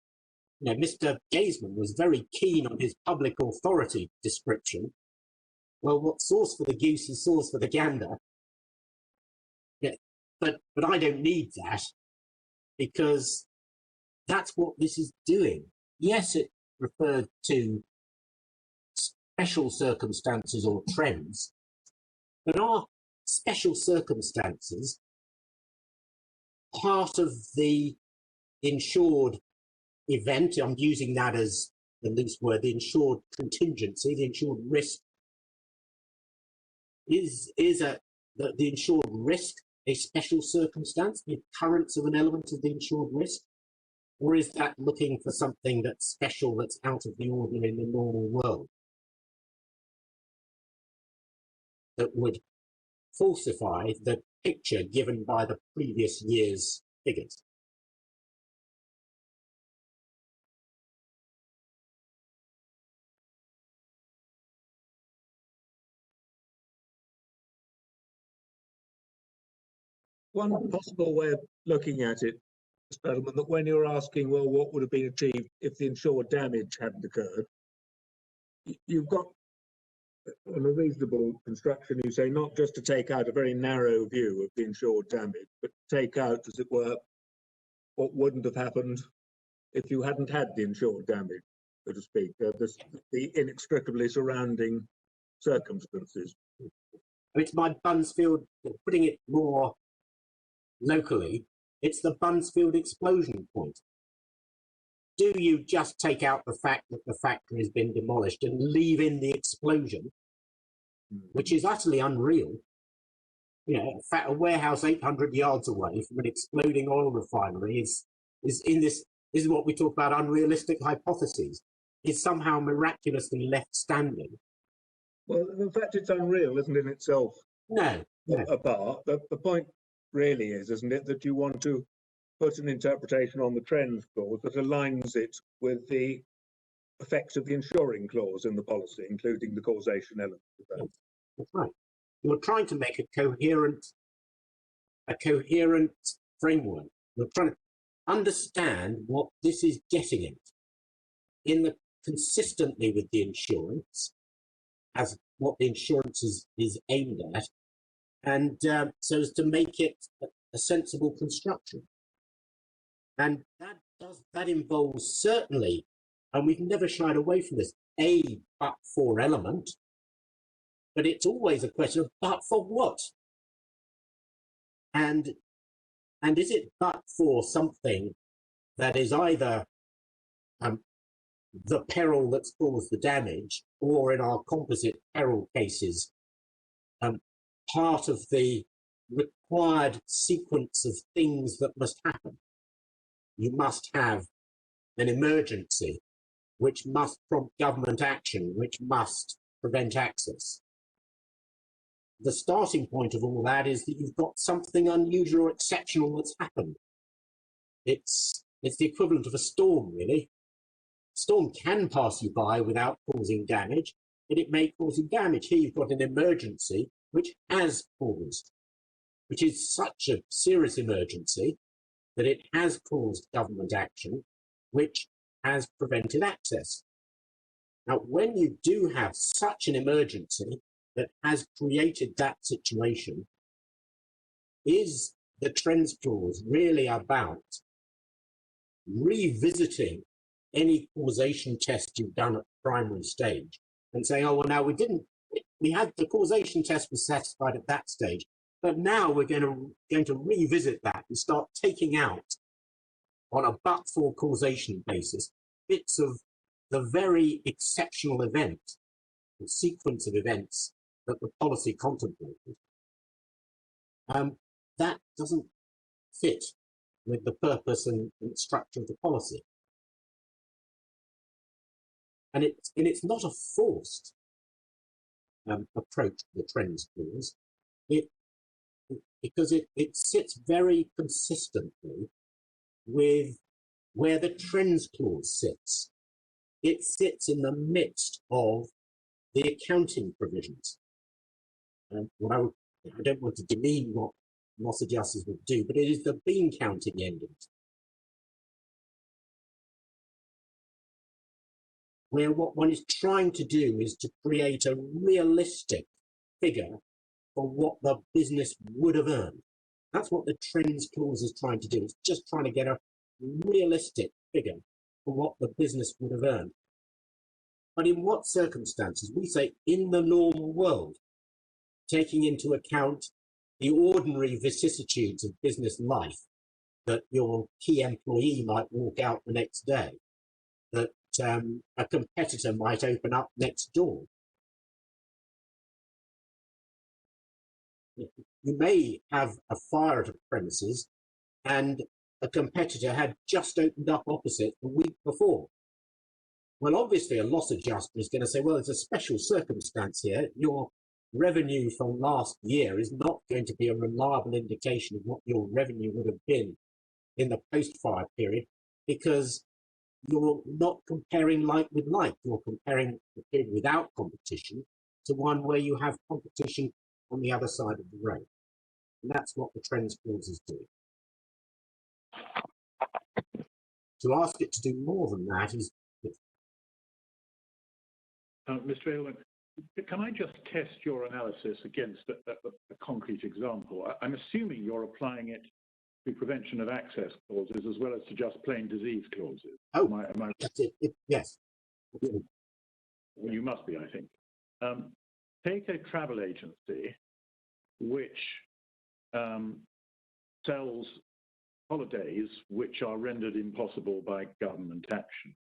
you know, Mr. Gazeman was very keen on his public authority description. Well, what's sauce for the goose is sauce for the gander. Yeah, but I don't need that, because that's what this is doing. Yes, it referred to special circumstances or trends, but are special circumstances part of the insured event? I'm using that as the loose word, the insured contingency, the insured risk. Is the insured risk a special circumstance, the occurrence of an element of the insured risk? Or is that looking for something that's special, that's out of the ordinary in the normal world, that would falsify the picture given by the previous year's figures? one possible way of looking at it, Mr. Edelman, that when you're asking, well, what would have been achieved if the insured damage hadn't occurred, you've got on a reasonable construction, you say not just to take out a very narrow view of the insured damage, but take out, as it were, what wouldn't have happened if you hadn't had the insured damage, so to speak, the inextricably surrounding circumstances. It's my Bunsfield, putting it more locally, it's the Bunsfield explosion point. Do you just take out the fact that the factory has been demolished and leave in the explosion, which is utterly unreal? You know, a warehouse 800 yards away from an exploding oil refinery is what we talk about unrealistic hypotheses. Is somehow miraculously left standing. Well, in fact, it's unreal, isn't it, in itself? No. A bar. The point really is, isn't it, that you want to put an interpretation on the trends clause that aligns it with the effects of the insuring clause in the policy, including the causation element of that. That's right. You're trying to make a coherent framework. You're trying to understand what this is getting at consistently with the insurance, as what the insurance is aimed at, and so as to make it a sensible construction. And that involves certainly, and we've never shied away from this, a but-for element, but it's always a question of but for what? And is it but for something that is either the peril that's caused the damage, or in our composite peril cases, part of the required sequence of things that must happen? You must have an emergency, which must prompt government action, which must prevent access. The starting point of all that is that you've got something unusual or exceptional that's happened. It's the equivalent of a storm, really. A storm can pass you by without causing damage, but it may cause you damage. Here you've got an emergency which has caused, which is such a serious emergency that it has caused government action, which has prevented access. Now, when you do have such an emergency that has created that situation, is the trends clause really about revisiting any causation test you've done at primary stage and saying, oh, well, now we had the causation test was satisfied at that stage, but now we're going to revisit that and start taking out on a but-for causation basis bits of the very exceptional event, the sequence of events that the policy contemplated. That doesn't fit with the purpose and structure of the policy. And it's not a forced approach to the trends clause, because it sits very consistently with where the trends clause sits. It sits in the midst of the accounting provisions. And I don't want to demean what loss adjusters would do, but it is the bean counting end of it, where what one is trying to do is to create a realistic figure for what the business would have earned. That's what the trends clause is trying to do. It's just trying to get a realistic figure for what the business would have earned. But in what circumstances? We say in the normal world, taking into account the ordinary vicissitudes of business life, that your key employee might walk out the next day, that a competitor might open up next door. You may have a fire at a premises and a competitor had just opened up opposite the week before. Well, obviously a loss adjuster is going to say, well, there's a special circumstance here. Your revenue from last year is not going to be a reliable indication of what your revenue would have been in the post-fire period, because you're not comparing like with like. You're comparing the period without competition to one where you have competition on the other side of the road. And that's what the trends clauses do. To ask it to do more than that is... Mr. Aylwin, can I just test your analysis against a concrete example? I'm assuming you're applying it to prevention of access clauses as well as to just plain disease clauses. Oh, am I... that's it. Yes. Well, you must be, I think. Take a travel agency which sells holidays which are rendered impossible by government action,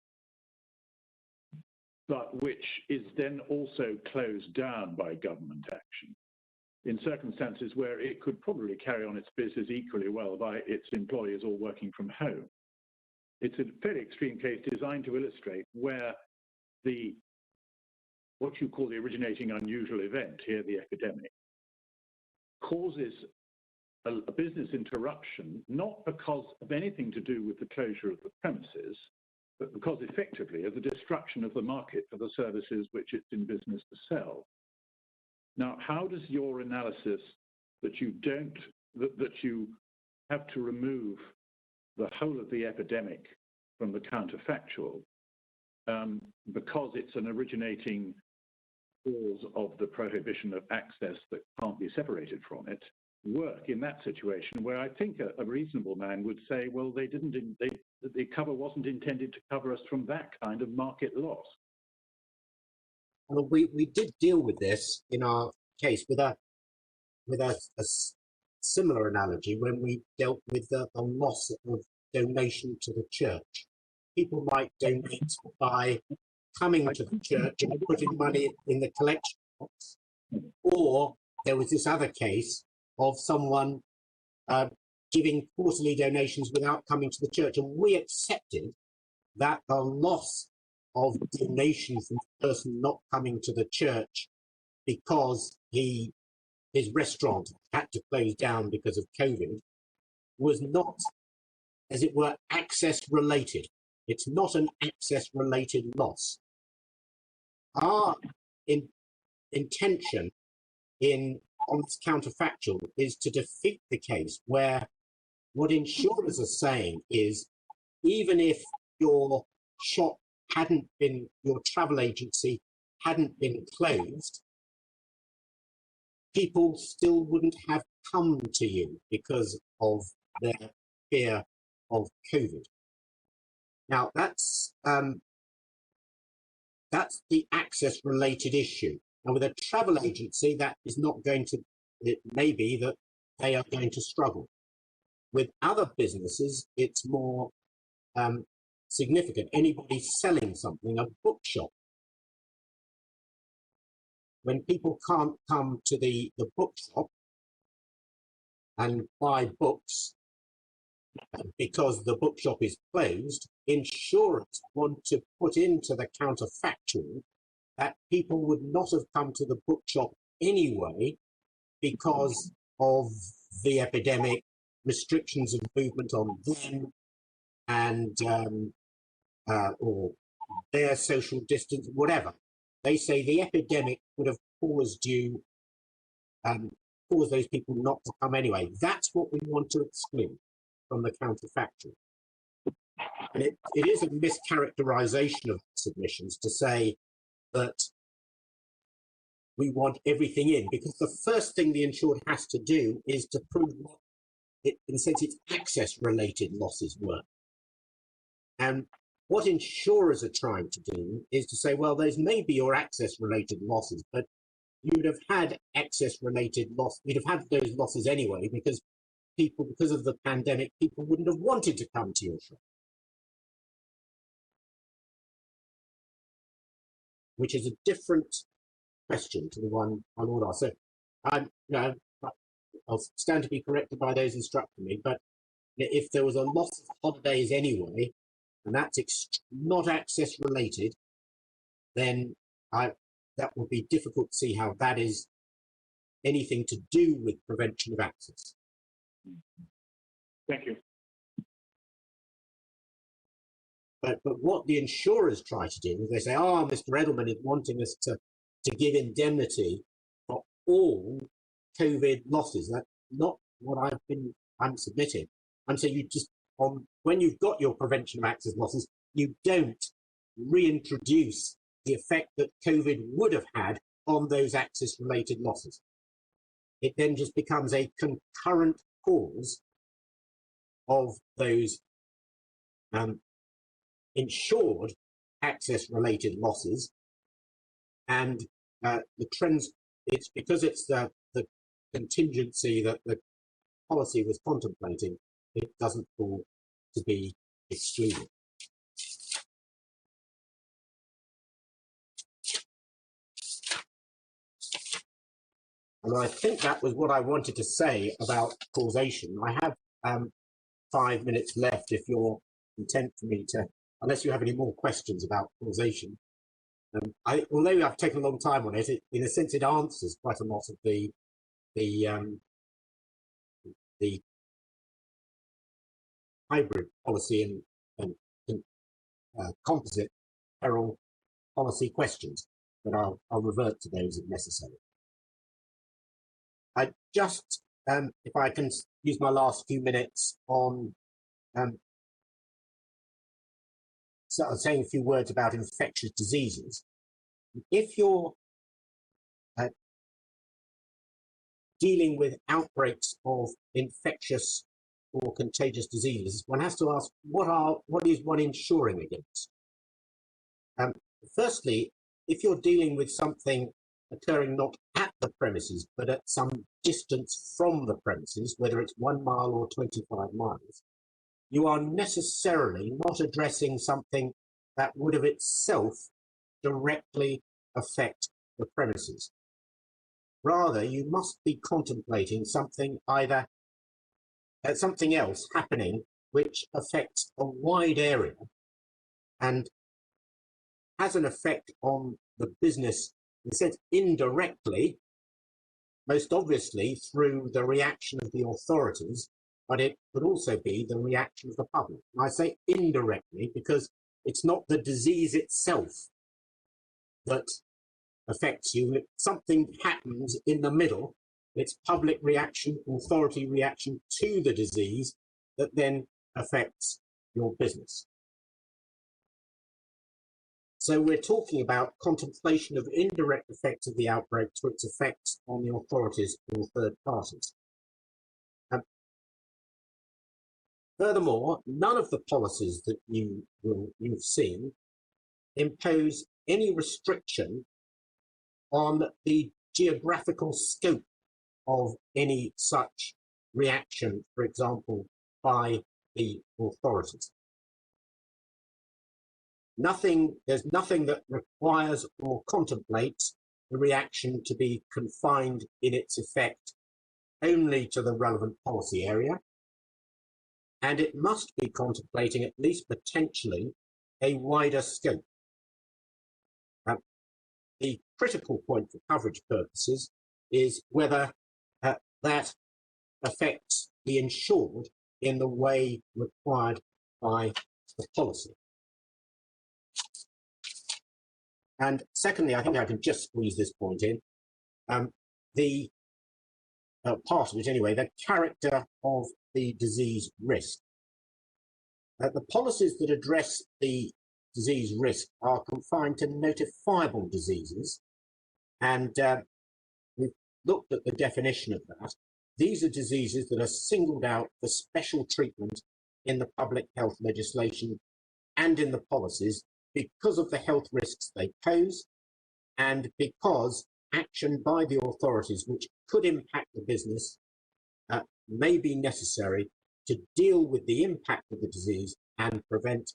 but which is then also closed down by government action in circumstances where it could probably carry on its business equally well by its employees all working from home. It's a fairly extreme case designed to illustrate where what you call the originating unusual event, here the epidemic, causes a business interruption, not because of anything to do with the closure of the premises, but because effectively of the destruction of the market for the services which it's in business to sell. Now, how does your analysis that you have to remove the whole of the epidemic from the counterfactual because it's an originating cause of the prohibition of access that can't be separated from it, work in that situation where I think a reasonable man would say, well, the cover wasn't intended to cover us from that kind of market loss? Well, we did deal with this in our case with a similar analogy when we dealt with the loss of donation to the church. People might donate by coming to the church and putting money in the collection box. Or there was this other case of someone giving quarterly donations without coming to the church. And we accepted that the loss of donation from the person not coming to the church because his restaurant had to close down because of COVID was not, as it were, access related. It's not an access related loss. Our intention on this counterfactual is to defeat the case where what insurers are saying is, even if your shop hadn't been, your travel agency hadn't been closed, people still wouldn't have come to you because of their fear of COVID. Now, that's the access-related issue. And with a travel agency, that is not going to, it may be that they are going to struggle. With other businesses, it's more significant. Anybody selling something, a bookshop. When people can't come to the bookshop and buy books because the bookshop is closed, insurers want to put into the counterfactual that people would not have come to the bookshop anyway because of the epidemic, restrictions of movement on them, and or their social distance, whatever. They say the epidemic would have caused you, caused those people not to come anyway. That's what we want to exclude from the counterfactual. And it is a mischaracterization of submissions to say that we want everything in, because the first thing the insured has to do is to prove what, in a sense, its access-related losses were. And what insurers are trying to do is to say, well, those may be your access-related losses, but you would have had access-related loss. You'd have had those losses anyway, because people, because of the pandemic, people wouldn't have wanted to come to your shop. Which is a different question to the one I would ask. So, I'll stand to be corrected by those instructing me, but if there was a loss of holidays anyway, and that's not access related, then that would be difficult to see how that is anything to do with prevention of access. Thank you. But what the insurers try to do is they say, oh, Mr. Edelman is wanting us to give indemnity for all COVID losses. That's not what I'm submitting. I'm saying you just, when you've got your prevention of access losses, you don't reintroduce the effect that COVID would have had on those access-related losses. It then just becomes a concurrent cause of those insured access-related losses, and the trends. It's because it's the contingency that the policy was contemplating. It doesn't fall to be excluded. And I think that was what I wanted to say about causation. I have 5 minutes left if you're content for me to, unless you have any more questions about causation. Although I've taken a long time on it, in a sense it answers quite a lot of the hybrid policy and composite peril policy questions, but I'll revert to those if necessary. I just, if I can use my last few minutes on saying a few words about infectious diseases. If you're dealing with outbreaks of infectious or contagious diseases, one has to ask, what is one insuring against? Firstly, if you're dealing with something occurring not at the premises, but at some distance from the premises, whether it's 1 mile or 25 miles, you are necessarily not addressing something that would of itself directly affect the premises. Rather, you must be contemplating something something else happening which affects a wide area and has an effect on the business, in a sense, indirectly, most obviously through the reaction of the authorities, but it could also be the reaction of the public. And I say indirectly because it's not the disease itself that affects you. Something happens in the middle. It's public reaction, authority reaction to the disease that then affects your business. So we're talking about contemplation of indirect effects of the outbreak to its effects on the authorities or third parties. Furthermore, none of the policies that you've seen impose any restriction on the geographical scope of any such reaction, for example, by the authorities. There's nothing that requires or contemplates the reaction to be confined in its effect only to the relevant policy area, and it must be contemplating at least potentially a wider scope. The critical point for coverage purposes is whether that affects the insured in the way required by the policy. And secondly, I think I can just squeeze this point in. The part of it anyway, the character of the disease risk. The policies that address the disease risk are confined to notifiable diseases, and we've looked at the definition of that. These are diseases that are singled out for special treatment in the public health legislation and in the policies because of the health risks they pose and because action by the authorities which could impact the business may be necessary to deal with the impact of the disease and prevent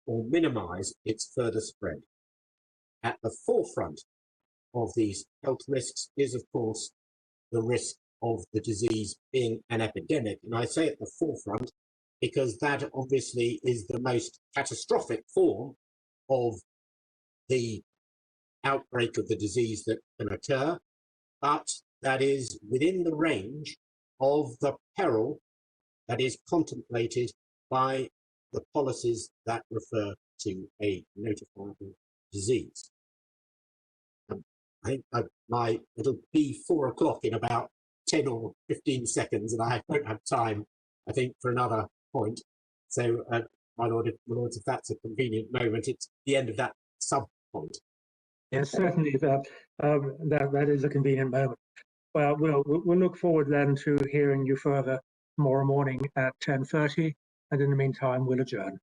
or minimize its further spread. At the forefront of these health risks is, of course, the risk of the disease being an epidemic. And I say at the forefront because that obviously is the most catastrophic form of the outbreak of the disease that can occur, but that is within the range of the peril that is contemplated by the policies that refer to a notifiable disease. I think it'll be 4 o'clock in about 10 or 15 seconds, and I won't have time, I think, for another point. So, my Lord, if that's a convenient moment, it's the end of that sub-point. Yes, certainly that is a convenient moment. Well, we'll look forward then to hearing you further tomorrow morning at 10:30, and in the meantime, we'll adjourn.